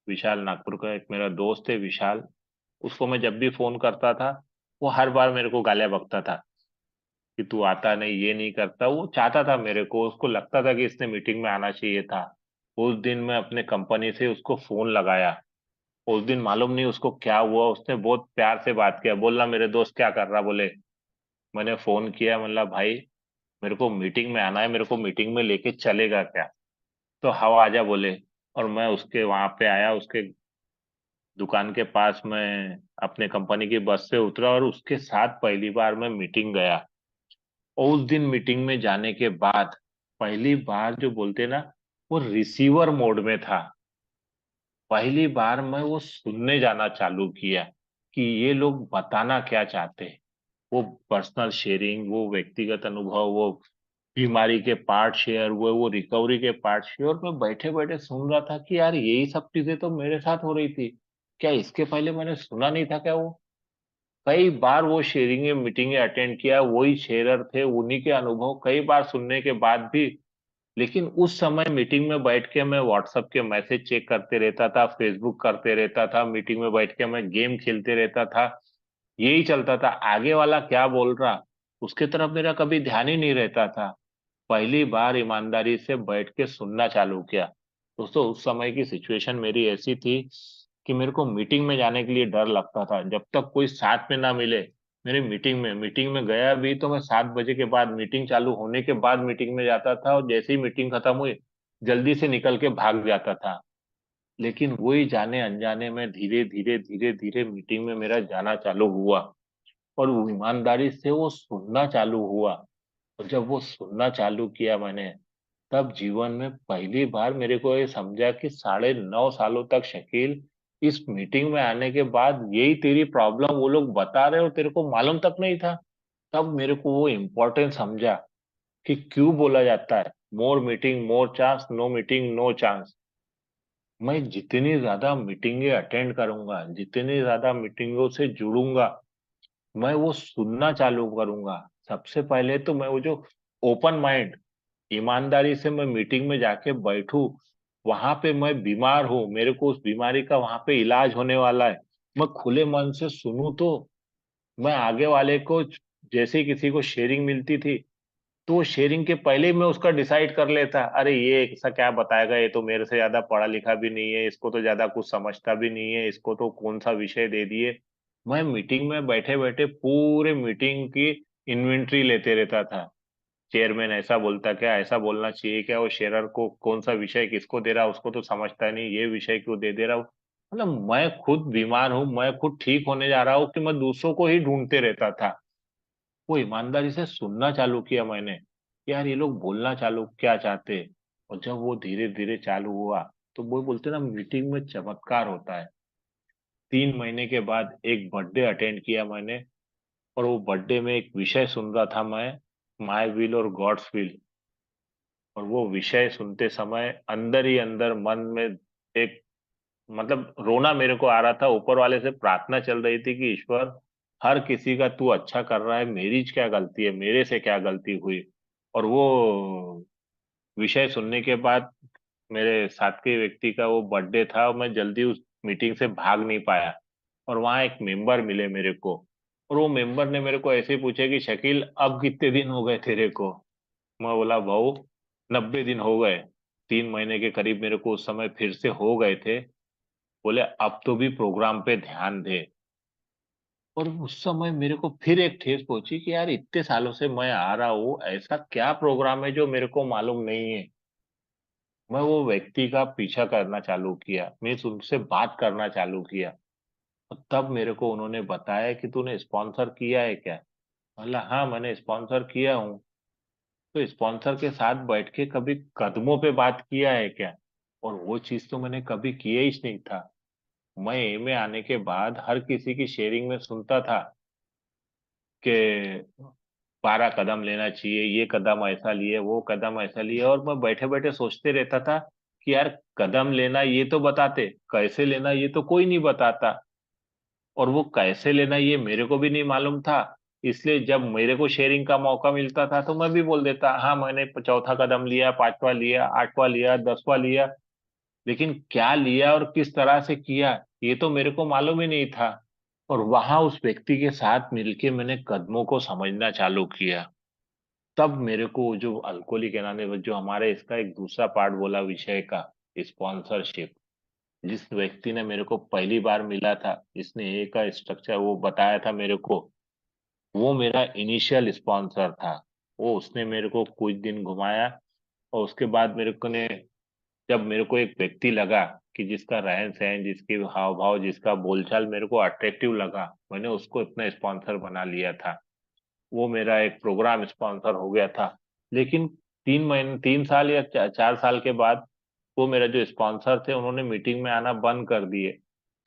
विशाल, नागपुर का एक मेरा दोस्त है विशाल, उसको मैं जब भी फोन करता था, वो हर बार मेरे को गालियां बकता था कि तू आता नहीं, ये नहीं करता। वो चाहता था मेरे को, उसको लगता था कि इसने मीटिंग में आना चाहिए था। उस दिन मैं अपने कंपनी से उसको फोन लगाया। उस दिन मालूम नहीं उसको क्या हुआ, उसने बहुत प्यार से बात किया, बोला मेरे दोस्त क्या कर रहा, बोले। मैंने फोन किया, मतलब भाई मेरे को मीटिंग में आना है, मेरे को मीटिंग में लेके चलेगा क्या? तो हवा आजा, बोले। और मैं उसके वहां पे आया, उसके दुकान के पास मैं अपने कंपनी की बस से उतरा और उसके साथ पहली बार मैं मीटिंग गया। और उस दिन मीटिंग में जाने के बाद पहली बार जो बोलते ना, वो रिसीवर मोड में था। पहली बार मैं वो सुनने जाना चालू किया कि ये लोग बताना क्या चाहते हैं। वो पर्सनल शेयरिंग, वो व्यक्तिगत अनुभव, वो बीमारी के पार्ट शेयर हुए, वो रिकवरी के पार्ट शेयर, और मैं बैठे बैठे सुन रहा था कि यार यही सब चीजें तो मेरे साथ हो रही थी। क्या इसके पहले मैंने सुना नहीं था क्या? वो कई बार वो शेयरिंग मीटिंगें अटेंड किया, वही शेयरर थे, उन्हीं के अनुभव कई बार सुनने के बाद भी। लेकिन उस समय मीटिंग में बैठ के मैं व्हाट्सएप के मैसेज चेक करते रहता था, फेसबुक करते रहता था, मीटिंग में बैठ के मैं गेम खेलते रहता था। यही चलता था, आगे वाला क्या बोल रहा उसके तरफ मेरा कभी ध्यान ही नहीं रहता था। पहली बार ईमानदारी से बैठ के सुनना चालू किया। दोस्तों, उस समय की सिचुएशन मेरी ऐसी थी कि मेरे को मीटिंग में जाने के लिए डर लगता था, जब तक कोई साथ में ना मिले। मेरी मीटिंग में गया भी तो मैं 7 बजे के बाद, मीटिंग चालू होने के बाद मीटिंग में जाता था, और जैसे ही मीटिंग खत्म हुई जल्दी से निकल के भाग जाता था। लेकिन वही जाने अनजाने में धीरे धीरे धीरे धीरे मीटिंग में मेरा जाना चालू हुआ, और वो ईमानदारी से वो सुनना चालू हुआ। और जब वो सुनना चालू किया मैंने, तब जीवन में पहली बार मेरे को ये समझा कि 9.5 सालों तक शकील, इस मीटिंग में आने के बाद यही तेरी प्रॉब्लम वो लोग बता रहे हो, तेरे को मालूम तक नहीं था। तब मेरे को वो इम्पोर्टेंस समझा कि क्यों बोला जाता है more meeting more chance, no meeting no chance. मैं जितनी ज्यादा मीटिंगें अटेंड करूंगा, जितनी ज्यादा मीटिंगों से जुड़ूंगा, मैं वो सुनना चालू करूंगा। सबसे पहले तो मैं वो जो ओपन माइंड, ईमानदारी से मैं मीटिंग में जाके बैठूं, वहां पे मैं बीमार हूं, मेरे को उस बीमारी का वहां पे इलाज होने वाला है, मैं खुले मन से सुनूं तो मैं आगे वाले को, जैसे ही किसी को शेयरिंग मिलती थी तो शेयरिंग के पहले ही मैं उसका डिसाइड कर लेता, अरे ये ऐसा क्या बताएगा, ये तो मेरे से ज्यादा पढ़ा लिखा भी नहीं है, इसको तो ज्यादा कुछ समझता भी नहीं है, इसको तो कौन सा विषय दे दिए। मैं मीटिंग में बैठे बैठे पूरे मीटिंग की इन्वेंट्री लेते रहता था। चेयरमैन ऐसा बोलता क्या, ऐसा बोलना चाहिए क्या, वो शेयरर को कौन सा विषय किसको दे रहा, उसको तो समझता नहीं, ये विषय क्यों दे दे रहा हूँ। मतलब मैं खुद बीमार हूँ, मैं खुद ठीक होने जा रहा हूँ कि मैं दूसरों को ही ढूंढते रहता था। वो ईमानदारी से सुनना चालू किया मैंने कि यार ये लोग बोलना चालू क्या चाहते हैं। और जब वो धीरे धीरे चालू हुआ, तो वो बोलते ना, मीटिंग में चमत्कार होता है। 3 महीने के बाद एक बर्थडे अटेंड किया मैंने, और वो बर्थडे में एक विषय सुन रहा था मैं, माई विल और गॉड्स विल। और वो विषय सुनते समय अंदर ही अंदर मन में एक, मतलब रोना मेरे को आ रहा था, ऊपर वाले से प्रार्थना चल रही थी कि ईश्वर, हर किसी का तू अच्छा कर रहा है, मेरी क्या गलती है, मेरे से क्या गलती हुई। और वो विषय सुनने के बाद मेरे साथ के व्यक्ति का वो बर्थडे था, और मैं जल्दी उस मीटिंग से भाग नहीं पाया। और वहां एक मेंबर मिले मेरे को, और वो मेंबर ने मेरे को ऐसे ही पूछे कि शकील, अब कितने दिन हो गए तेरे को। मैं बोला, भाऊ 90 दिन हो गए। 3 महीने के करीब मेरे को उस समय फिर से हो गए थे। बोले अब तो भी प्रोग्राम पे ध्यान दे। और उस समय मेरे को फिर एक ठेस पहुंची कि यार इतने सालों से मैं आ रहा हूँ, ऐसा क्या प्रोग्राम है जो मेरे को मालूम नहीं है। मैं वो व्यक्ति का पीछा करना चालू किया, मैं उनसे बात करना चालू किया। और तब मेरे को उन्होंने बताया कि तूने स्पॉन्सर किया है क्या। बोला हाँ, मैंने स्पॉन्सर किया हूँ। तो स्पॉन्सर के साथ बैठ के कभी कदमों पे बात किया है क्या। और वो चीज तो मैंने कभी किया ही नहीं था। मैं एमए आने के बाद हर किसी की शेयरिंग में सुनता था कि 12 कदम लेना चाहिए, ये कदम ऐसा लिए, वो कदम ऐसा लिए, और मैं बैठे बैठे सोचते रहता था कि यार कदम लेना ये तो बताते, कैसे लेना ये तो कोई नहीं बताता। और वो कैसे लेना ये मेरे को भी नहीं मालूम था। इसलिए जब मेरे को शेयरिंग का मौका मिलता था तो मैं भी बोल देता, हाँ मैंने चौथा कदम लिया, पांचवा लिया, आठवां लिया, 10वां लिया। लेकिन क्या लिया और किस तरह से किया, ये तो मेरे को मालूम ही नहीं था। और वहां उस व्यक्ति के साथ मिलके मैंने कदमों को समझना चालू किया। तब मेरे को जो अल्कोहलिक एनोनिमस, जो हमारे इसका एक दूसरा पार्ट बोला विषय का, स्पॉन्सरशिप, जिस व्यक्ति ने मेरे को पहली बार मिला था, जिसने ए का स्ट्रक्चर वो बताया था मेरे को, वो मेरा इनिशियल स्पॉन्सर था। वो उसने मेरे को कुछ दिन घुमाया। और उसके बाद मेरे को ने, जब मेरे को एक व्यक्ति लगा कि जिसका रहन सहन, जिसके हाव भाव, जिसका बोलचाल मेरे को अट्रैक्टिव लगा, मैंने उसको अपना स्पॉन्सर बना लिया था। वो मेरा एक प्रोग्राम स्पॉन्सर हो गया था। लेकिन 3 महीने, 3 साल या 4 साल के बाद वो मेरा जो स्पॉन्सर थे उन्होंने मीटिंग में आना बंद कर दिए।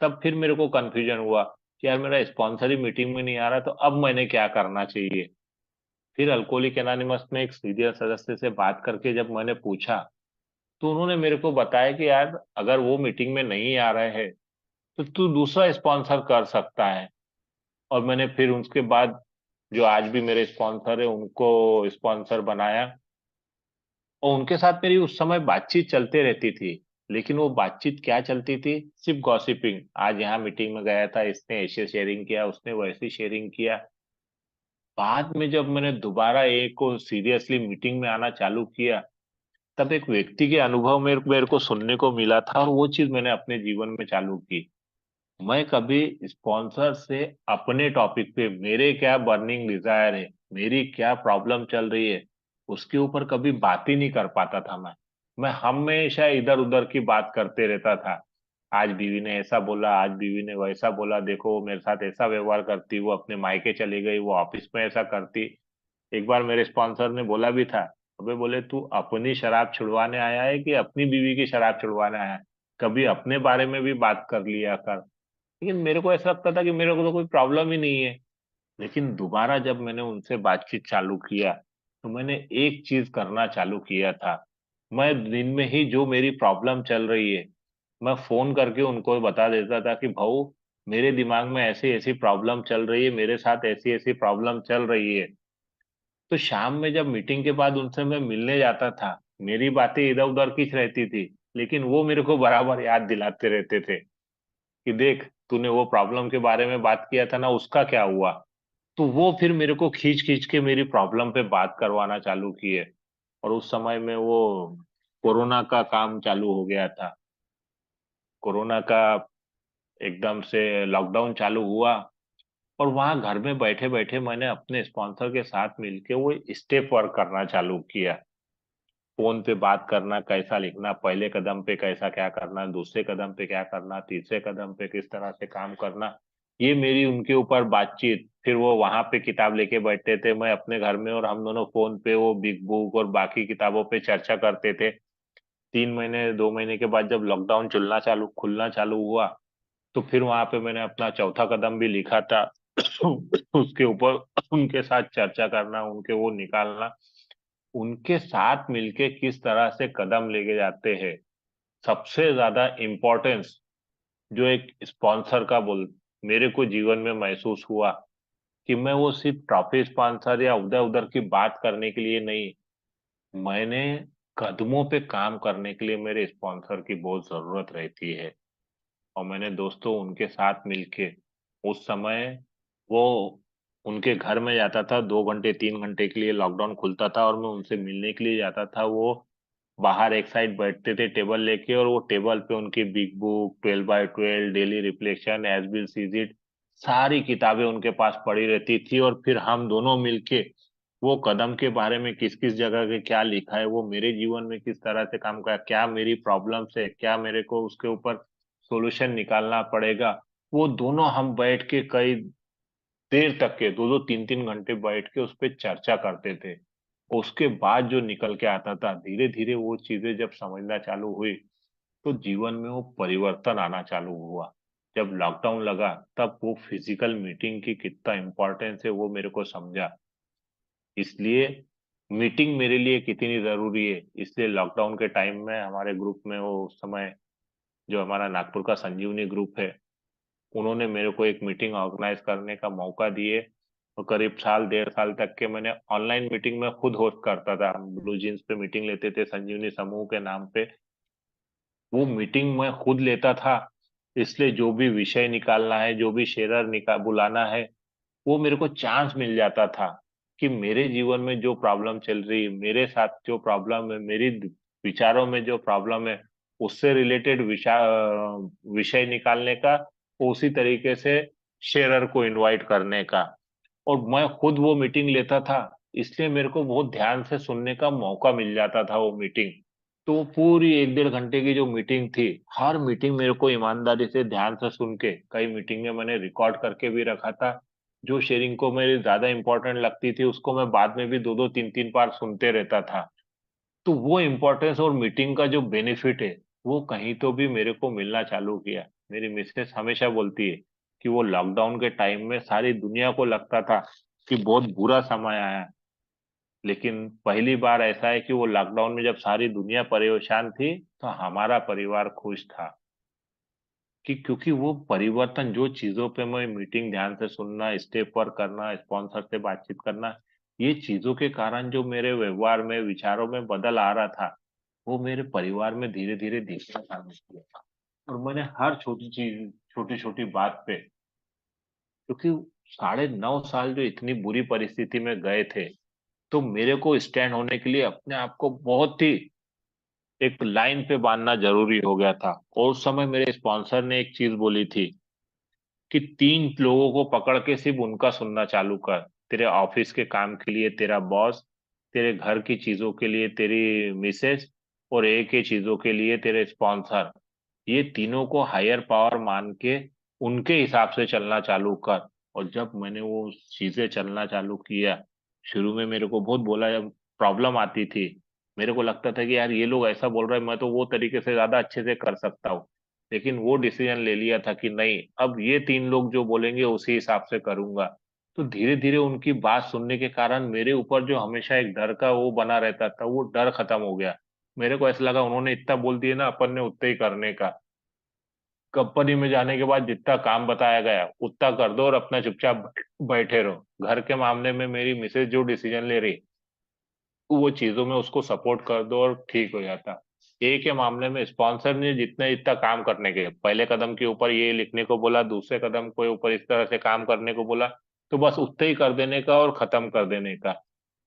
तब फिर मेरे को कंफ्यूजन हुआ कि यार मेरा स्पॉन्सर ही मीटिंग में नहीं आ रहा, तो अब मैंने क्या करना चाहिए। फिर अल्कोहलिक एनोनिमस में एक सीनियर सदस्य से बात करके जब मैंने पूछा, तो उन्होंने मेरे को बताया कि यार अगर वो मीटिंग में नहीं आ रहे हैं तो तू दूसरा स्पॉन्सर कर सकता है। और मैंने फिर उसके बाद जो आज भी मेरे स्पॉन्सर है उनको स्पॉन्सर बनाया। और उनके साथ मेरी उस समय बातचीत चलते रहती थी। लेकिन वो बातचीत क्या चलती थी, सिर्फ गॉसिपिंग, आज यहाँ मीटिंग में गया था, इसने ऐसे शेयरिंग किया, उसने वैसी शेयरिंग किया। बाद में जब मैंने दोबारा एक को सीरियसली मीटिंग में आना चालू किया, तब एक व्यक्ति के अनुभव मेरे मेरे को सुनने को मिला था, और वो चीज मैंने अपने जीवन में चालू की। मैं कभी स्पॉन्सर से अपने टॉपिक पे, मेरे क्या बर्निंग डिजायर है, मेरी क्या प्रॉब्लम चल रही है, उसके ऊपर कभी बात ही नहीं कर पाता था मैं हमेशा इधर उधर की बात करते रहता था। आज बीवी ने ऐसा बोला, आज बीवी ने वैसा बोला, देखो वो मेरे साथ ऐसा व्यवहार करती, वो अपने मायके चली गई, वो ऑफिस में ऐसा करती। एक बार मेरे स्पॉन्सर ने बोला भी था, अबे बोले तू अपनी शराब छुड़वाने आया है कि अपनी बीवी की शराब छुड़वाने आया है, कभी अपने बारे में भी बात कर लिया कर। लेकिन मेरे को ऐसा लगता था कि मेरे को तो कोई प्रॉब्लम ही नहीं है। लेकिन दोबारा जब मैंने उनसे बातचीत चालू किया, तो मैंने एक चीज करना चालू किया था। मैं दिन में ही जो मेरी प्रॉब्लम चल रही है, मैं फोन करके उनको बता देता था कि भाऊ, मेरे दिमाग में ऐसी ऐसी प्रॉब्लम चल रही है, मेरे साथ ऐसी ऐसी प्रॉब्लम चल रही है। तो शाम में जब मीटिंग के बाद उनसे मैं मिलने जाता था, मेरी बातें इधर उधर की रहती थी, लेकिन वो मेरे को बराबर याद दिलाते रहते थे कि देख, तूने वो प्रॉब्लम के बारे में बात किया था ना, उसका क्या हुआ। तो वो फिर मेरे को खींच खींच के मेरी प्रॉब्लम पे बात करवाना चालू किए। और उस समय में वो कोरोना का काम चालू हो गया था। कोरोना का एकदम से लॉकडाउन चालू हुआ, और वहां घर में बैठे बैठे मैंने अपने स्पॉन्सर के साथ मिलके वो स्टेप वर्क करना चालू किया। फोन पे बात करना, कैसा लिखना, पहले कदम पे कैसा क्या करना, दूसरे कदम पे क्या करना, तीसरे कदम पे किस तरह से काम करना। ये मेरी उनके ऊपर बातचीत। फिर वो वहां पे किताब लेके बैठते थे, मैं अपने घर में, और हम दोनों फोन पे वो बिग बुक और बाकी किताबों पे चर्चा करते थे। 3 महीने 2 महीने के बाद जब लॉकडाउन खुलना चालू हुआ, तो फिर वहां पे मैंने अपना चौथा कदम भी लिखा था। उसके ऊपर उनके साथ चर्चा करना, उनके वो निकालना, उनके साथ मिलके किस तरह से कदम लेके जाते हैं। सबसे ज्यादा इम्पोर्टेंस जो एक स्पॉन्सर का बोल मेरे को जीवन में महसूस हुआ, कि मैं वो सिर्फ ट्रॉफी स्पॉन्सर या उधर उधर की बात करने के लिए नहीं, मैंने कदमों पे काम करने के लिए मेरे स्पॉन्सर की बहुत जरूरत रहती है। और मैंने दोस्तों उनके साथ मिलके उस समय वो उनके घर में जाता था, 2 घंटे 3 घंटे के लिए लॉकडाउन खुलता था, और मैं उनसे मिलने के लिए जाता था। वो बाहर एक साइड बैठते थे टेबल लेके, और वो टेबल पे उनकी big book, 12x12, daily reflection, as Bill sees it, सारी किताबें उनके पास पड़ी रहती थी। और फिर हम दोनों मिलके वो कदम के बारे में किस किस जगह के क्या लिखा है, वो मेरे जीवन में किस तरह से काम करा, क्या मेरी प्रॉब्लम्स है, क्या मेरे को उसके ऊपर सॉल्यूशन निकालना पड़ेगा, वो दोनों हम बैठ के कई देर तक के 2-2 3-3 घंटे बैठ के उस पर चर्चा करते थे। उसके बाद जो निकल के आता था, धीरे धीरे वो चीजें जब समझना चालू हुई, तो जीवन में वो परिवर्तन आना चालू हुआ। जब लॉकडाउन लगा, तब वो फिजिकल मीटिंग की कितना इम्पोर्टेंस है वो मेरे को समझा। इसलिए मीटिंग मेरे लिए कितनी जरूरी है, इसलिए लॉकडाउन के टाइम में हमारे ग्रुप में, वो उस समय जो हमारा नागपुर का संजीवनी ग्रुप है, उन्होंने मेरे को एक मीटिंग ऑर्गेनाइज करने का मौका दिए। और करीब साल 1.5 साल तक के मैंने ऑनलाइन मीटिंग में खुद होस्ट करता था। हम ब्लू जीन्स पे मीटिंग लेते थे संजीवनी समूह के नाम पे। वो मीटिंग मैं खुद लेता था, इसलिए जो भी विषय निकालना है, जो भी शेरर बुलाना है, वो मेरे को चांस मिल जाता था। कि मेरे जीवन में जो प्रॉब्लम चल रही है, मेरे साथ जो प्रॉब्लम है, मेरी विचारों में जो प्रॉब्लम है, उससे रिलेटेड विषय निकालने का, उसी तरीके से शेरर को इनवाइट करने का। और मैं खुद वो मीटिंग लेता था, इसलिए मेरे को बहुत ध्यान से सुनने का मौका मिल जाता था वो मीटिंग। तो वो पूरी 1-1.5 घंटे की जो मीटिंग थी, हर मीटिंग मेरे को ईमानदारी से ध्यान से सुन के, कई मीटिंग में मैंने रिकॉर्ड करके भी रखा था। जो शेयरिंग को मेरी ज्यादा इंपॉर्टेंट लगती थी, उसको मैं बाद में भी 2-2 3-3 बार सुनते रहता था। तो वो इम्पोर्टेंस और मीटिंग का जो बेनिफिट है, वो कहीं तो भी मेरे को मिलना चालू किया। मेरी मिसेस हमेशा बोलती है कि वो लॉकडाउन के टाइम में सारी दुनिया को लगता था कि बहुत बुरा समय आया, लेकिन पहली बार ऐसा है कि वो लॉकडाउन में जब सारी दुनिया परेशान थी, तो हमारा परिवार खुश था। कि क्योंकि वो परिवर्तन, जो चीजों पे मैं मीटिंग ध्यान से सुनना, स्टेप पर करना, स्पॉन्सर से बातचीत करना, ये चीजों के कारण जो मेरे व्यवहार में, विचारों में बदल आ रहा था, वो मेरे परिवार में धीरे धीरे दिखना चालू किया। और मैंने हर छोटी चीज, छोटी छोटी बात पे, क्योंकि 9.5 साल जो इतनी बुरी परिस्थिति में गए थे, तो मेरे को स्टैंड होने के लिए अपने आप को बहुत ही एक लाइन पे बांधना जरूरी हो गया था। और उस समय मेरे स्पॉन्सर ने एक चीज बोली थी कि 3 लोगों को पकड़ के सिर्फ उनका सुनना चालू कर। तेरे ऑफिस के काम के लिए तेरा बॉस, तेरे घर की चीजों के लिए तेरी मिसेज, और एक ही चीजों के लिए तेरे स्पॉन्सर। ये तीनों को हायर पावर मान के उनके हिसाब से चलना चालू कर। और जब मैंने वो चीजें चलना चालू किया, शुरू में मेरे को बहुत बोला, जब प्रॉब्लम आती थी, मेरे को लगता था कि यार ये लोग ऐसा बोल रहे हैं, मैं तो वो तरीके से ज्यादा अच्छे से कर सकता हूँ। लेकिन वो डिसीजन ले लिया था कि नहीं, अब ये 3 लोग जो बोलेंगे उसी हिसाब से करूंगा। तो धीरे धीरे उनकी बात सुनने के कारण मेरे ऊपर जो हमेशा एक डर का वो बना रहता था, वो डर खत्म हो गया। मेरे को ऐसा लगा उन्होंने इतना बोल दिया ना, अपन ने उतना ही करने का। कंपनी में जाने के बाद जितना काम बताया गया उतना कर दो और अपना चुपचाप बैठे रहो। घर के मामले में मेरी मिसेज जो डिसीजन ले रही वो चीजों में उसको सपोर्ट कर दो और ठीक हो जाता। ए के मामले में स्पॉन्सर ने जितने इतना काम करने के पहले कदम के ऊपर ये लिखने को बोला, दूसरे कदम के ऊपर इस तरह से काम करने को बोला, तो बस उतना ही कर देने का और खत्म कर देने का।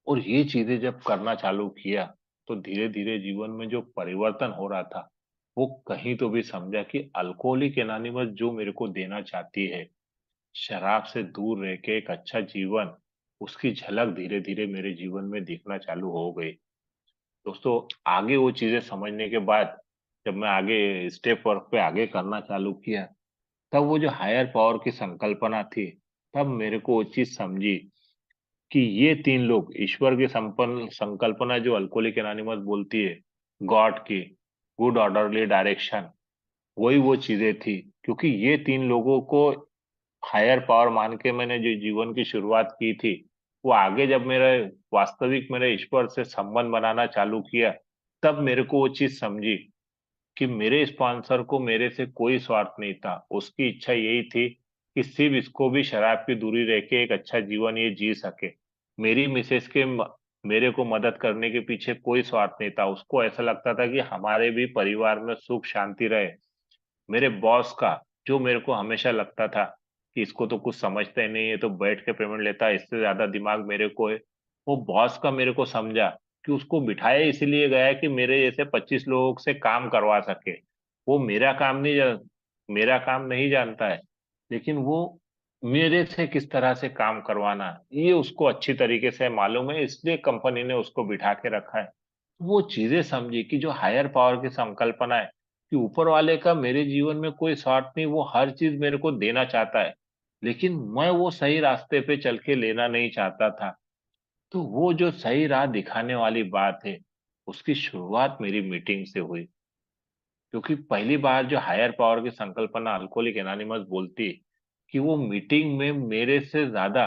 और ये चीजें जब करना चालू किया तो धीरे धीरे जीवन में जो परिवर्तन हो रहा था वो कहीं तो भी समझा कि अल्कोहलिक एनोनिमस जो मेरे को देना चाहती है, शराब से दूर रह के एक अच्छा जीवन, उसकी झलक धीरे धीरे मेरे जीवन में दिखना चालू हो गई। दोस्तों, आगे वो चीजें समझने के बाद जब मैं आगे स्टेप वर्क पे आगे करना चालू किया, तब वो जो हायर पावर की संकल्पना थी, तब मेरे को वो चीज समझी कि ये तीन लोग ईश्वर की संपन्न संकल्पना जो अल्कोहलिक एनोनिमस बोलती है, गॉड की गुड ऑर्डरली डायरेक्शन, वही वो चीजें थी। क्योंकि ये तीन लोगों को हायर पावर मान के मैंने जो जीवन की शुरुआत की थी, वो आगे जब मेरे ईश्वर से संबंध बनाना चालू किया, तब मेरे को वो चीज समझी कि मेरे स्पॉन्सर को मेरे से कोई स्वार्थ नहीं था। उसकी इच्छा यही थी कि सिर्फ इसको भी शराब की दूरी रह के एक अच्छा जीवन ये जी सके। मेरी मिसेस के मेरे को मदद करने के पीछे कोई स्वार्थ नहीं था। उसको ऐसा लगता था कि हमारे भी परिवार में सुख शांति रहे। मेरे बॉस का, जो मेरे को हमेशा लगता था कि इसको तो कुछ समझता ही नहीं है, तो बैठ के पेमेंट लेता है, इससे ज्यादा दिमाग मेरे को है, वो बॉस का मेरे को समझा कि उसको बिठाया इसीलिए गया है कि मेरे जैसे 25 लोगों से काम करवा सके। वो मेरा काम नहीं जानता है, लेकिन वो मेरे से किस तरह से काम करवाना है, ये उसको अच्छी तरीके से मालूम है, इसलिए कंपनी ने उसको बिठा के रखा है। वो चीजें समझी कि जो हायर पावर की संकल्पना है कि ऊपर वाले का मेरे जीवन में कोई स्वार्थ नहीं, वो हर चीज मेरे को देना चाहता है, लेकिन मैं वो सही रास्ते पे चल के लेना नहीं चाहता था। तो वो जो सही राह दिखाने वाली बात है, उसकी शुरुआत मेरी मीटिंग से हुई। क्योंकि पहली बार जो हायर पावर की संकल्पना अल्कोहलिक एनोनिमस बोलती कि वो मीटिंग में मेरे से ज्यादा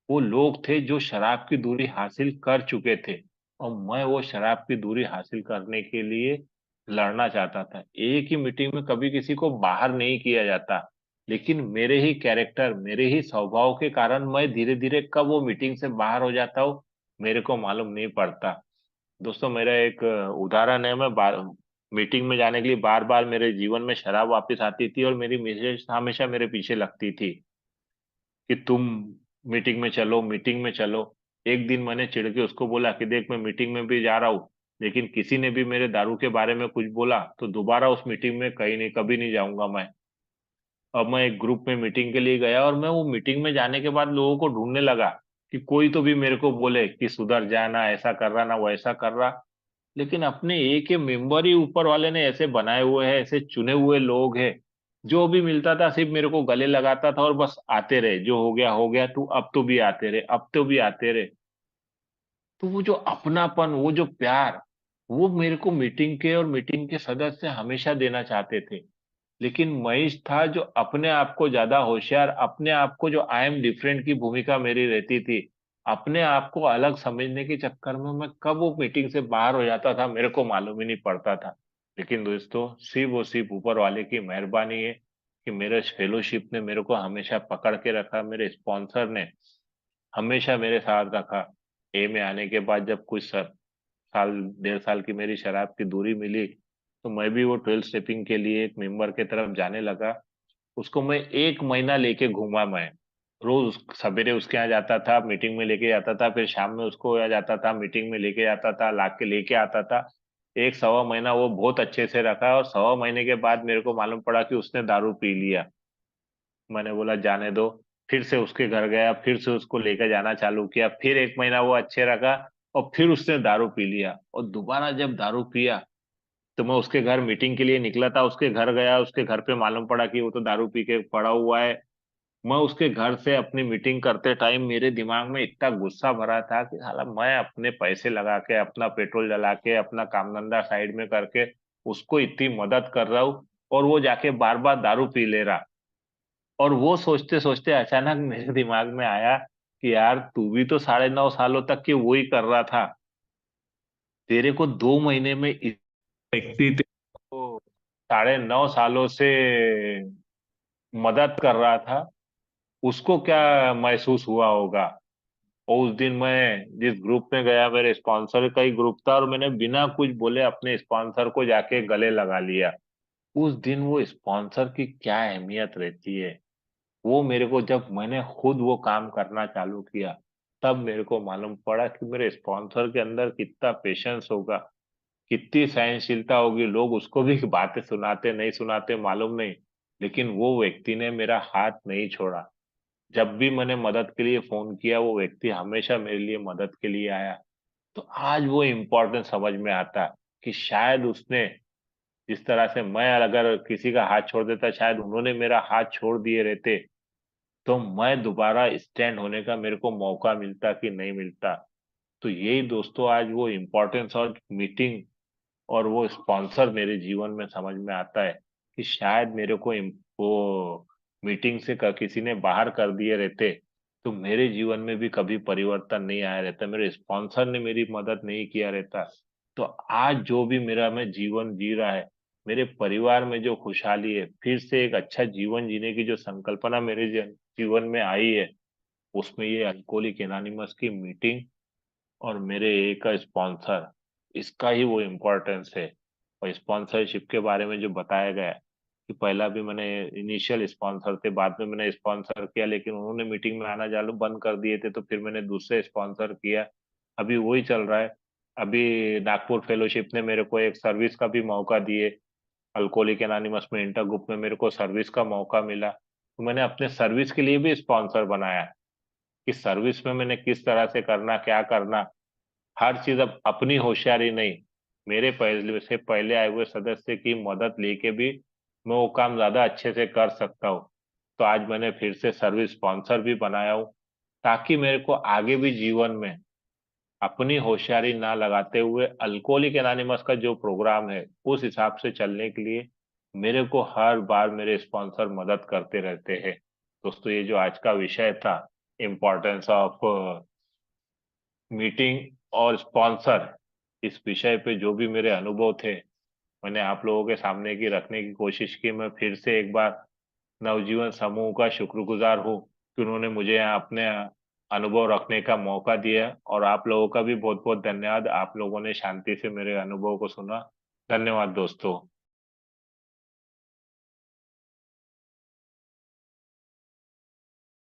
वो लोग थे जो शराब की दूरी हासिल कर चुके थे, और मैं वो शराब की दूरी हासिल करने के लिए लड़ना चाहता था। एक ही मीटिंग में कभी किसी को बाहर नहीं किया जाता, लेकिन मेरे ही कैरेक्टर, मेरे ही स्वभाव के कारण मैं धीरे धीरे कब वो मीटिंग से बाहर हो जाता हूँ, मेरे को मालूम नहीं पड़ता। दोस्तों, मेरा एक उदाहरण है। मैं मीटिंग में जाने के लिए बार बार मेरे जीवन में शराब वापस आती थी और मेरी मिसेज हमेशा मेरे पीछे लगती थी कि तुम मीटिंग में चलो, मीटिंग में चलो। एक दिन मैंने चिढ़ के उसको बोला कि देख, मैं मीटिंग में भी जा रहा हूँ, लेकिन किसी ने भी मेरे दारू के बारे में कुछ बोला तो दोबारा उस मीटिंग में कहीं नहीं, कभी नहीं जाऊंगा मैं। अब मैं एक ग्रुप में मीटिंग के लिए गया और मैं वो मीटिंग में जाने के बाद लोगों को ढूंढने लगा कि कोई तो भी मेरे को बोले कि सुधर जाना, ऐसा कर रहा ना वैसा कर रहा। लेकिन अपने एक के मेंबर ही ऊपर वाले ने ऐसे बनाए हुए हैं, ऐसे चुने हुए लोग हैं, जो भी मिलता था सिर्फ मेरे को गले लगाता था और बस आते रहे, जो हो गया तू अब तो भी आते रहे, अब तो भी आते रहे। तो वो जो अपनापन, वो जो प्यार, वो मेरे को मीटिंग के और मीटिंग के सदस्य हमेशा देना चाहते थे। लेकिन महेश था जो अपने आप को ज्यादा होशियार, अपने आप को जो आई एम डिफरेंट की भूमिका मेरी रहती थी, अपने आप को अलग समझने के चक्कर में मैं कब वो मीटिंग से बाहर हो जाता था मेरे को मालूम ही नहीं पड़ता था। लेकिन दोस्तों, सिर्फ ऊपर वाले की मेहरबानी है कि मेरे फेलोशिप ने मेरे को हमेशा पकड़ के रखा, मेरे स्पॉन्सर ने हमेशा मेरे साथ रखा। ए में आने के बाद जब कुछ साल, 1.5 साल की मेरी शराब की दूरी मिली, तो मैं भी वो 12 स्टेपिंग के लिए एक मेंबर के तरफ जाने लगा। उसको मैं 1 महीना लेके घूमा मैं। रोज सवेरे उसके यहाँ जाता था, मीटिंग में लेके जाता था, फिर शाम में उसको यहाँ जाता था, मीटिंग में लेके जाता था, ला के लेके आता था। एक सवा महीना वो बहुत अच्छे से रखा, और सवा महीने के बाद मेरे को मालूम पड़ा कि उसने दारू पी लिया। मैंने बोला जाने दो। फिर से उसके घर गया, फिर से उसको लेकर जाना चालू किया, फिर 1 महीना वो अच्छे रखा, और फिर उसने दारू पी लिया। और दोबारा जब दारू पिया तो मैं उसके घर मीटिंग के लिए निकला था, उसके घर गया, उसके घर पे मालूम पड़ा कि वो तो दारू पी के पड़ा हुआ है। मैं उसके घर से अपनी मीटिंग करते टाइम मेरे दिमाग में इतना गुस्सा भरा था कि साला मैं अपने पैसे लगा के, अपना पेट्रोल जला के, अपना काम धंधा साइड में करके उसको इतनी मदद कर रहा हूँ, और वो जाके बार बार दारू पी ले रहा। और वो सोचते सोचते अचानक मेरे दिमाग में आया कि यार, तू भी तो 9.5 सालों तक के वो ही कर रहा था। तेरे को 2 महीने में व्यक्ति 9.5 सालों से मदद कर रहा था, उसको क्या महसूस हुआ होगा। और उस दिन मैं जिस ग्रुप में गया, मेरे स्पॉन्सर का ही ग्रुप था, और मैंने बिना कुछ बोले अपने स्पॉन्सर को जाके गले लगा लिया। उस दिन वो स्पॉन्सर की क्या अहमियत रहती है, वो मेरे को जब मैंने खुद वो काम करना चालू किया, तब मेरे को मालूम पड़ा कि मेरे स्पॉन्सर के अंदर कितना पेशेंस होगा, कितनी सहनशीलता होगी। लोग उसको भी बातें सुनाते नहीं सुनाते मालूम नहीं, लेकिन वो व्यक्ति ने मेरा हाथ नहीं छोड़ा। जब भी मैंने मदद के लिए फोन किया, वो व्यक्ति हमेशा मेरे लिए मदद के लिए आया। तो आज वो इम्पोर्टेंस समझ में आता कि शायद उसने, जिस तरह से मैं अगर किसी का हाथ छोड़ देता, शायद उन्होंने मेरा हाथ छोड़ दिए रहते, तो मैं दोबारा स्टैंड होने का मेरे को मौका मिलता कि नहीं मिलता। तो यही दोस्तों आज वो इम्पोर्टेंस और मीटिंग और वो स्पॉन्सर मेरे जीवन में समझ में आता है कि शायद मेरे को वो मीटिंग से किसी ने बाहर कर दिए रहते, तो मेरे जीवन में भी कभी परिवर्तन नहीं आया रहता, मेरे स्पॉन्सर ने मेरी मदद नहीं किया रहता। तो आज जो भी मेरा मैं जीवन जी रहा है, मेरे परिवार में जो खुशहाली है, फिर से एक अच्छा जीवन जीने की जो संकल्पना मेरे जीवन में आई है, उसमें ये अल्कोहलिक एनोनिमस की मीटिंग और मेरे एक स्पॉन्सर, इसका ही वो इम्पोर्टेंस है। और स्पॉन्सरशिप के बारे में जो बताया गया है कि पहला भी मैंने इनिशियल स्पॉन्सर थे, बाद में मैंने स्पॉन्सर किया, लेकिन उन्होंने मीटिंग में आना चालू बंद कर दिए थे, तो फिर मैंने दूसरे स्पॉन्सर किया। अभी वही चल रहा है। अभी नागपुर फेलोशिप ने मेरे को एक सर्विस का भी मौका दिए, अल्कोहलिक एनोनिमस में इंटर ग्रुप में मेरे को सर्विस का मौका मिला, तो मैंने अपने सर्विस के लिए भी स्पॉन्सर बनाया कि सर्विस में मैंने किस तरह से करना, क्या करना। हर चीज अब अपनी होशियारी नहीं, मेरे पहले से पहले आए हुए सदस्य की मदद लेके भी मैं वो काम ज्यादा अच्छे से कर सकता हूँ। तो आज मैंने फिर से सर्विस स्पॉन्सर भी बनाया हूँ, ताकि मेरे को आगे भी जीवन में अपनी होशियारी ना लगाते हुए अल्कोहलिक एनोनिमस का जो प्रोग्राम है उस हिसाब से चलने के लिए मेरे को हर बार मेरे स्पॉन्सर मदद करते रहते हैं। दोस्तों, ये जो आज का विषय था, इम्पोर्टेंस ऑफ मीटिंग और स्पॉन्सर, इस विषय पे जो भी मेरे अनुभव थे, मैंने आप लोगों के सामने की रखने की कोशिश की। मैं फिर से एक बार नवजीवन समूह का शुक्रगुजार हूँ कि उन्होंने मुझे यहाँ अपने अनुभव रखने का मौका दिया, और आप लोगों का भी बहुत बहुत धन्यवाद, आप लोगों ने शांति से मेरे अनुभव को सुना। धन्यवाद दोस्तों।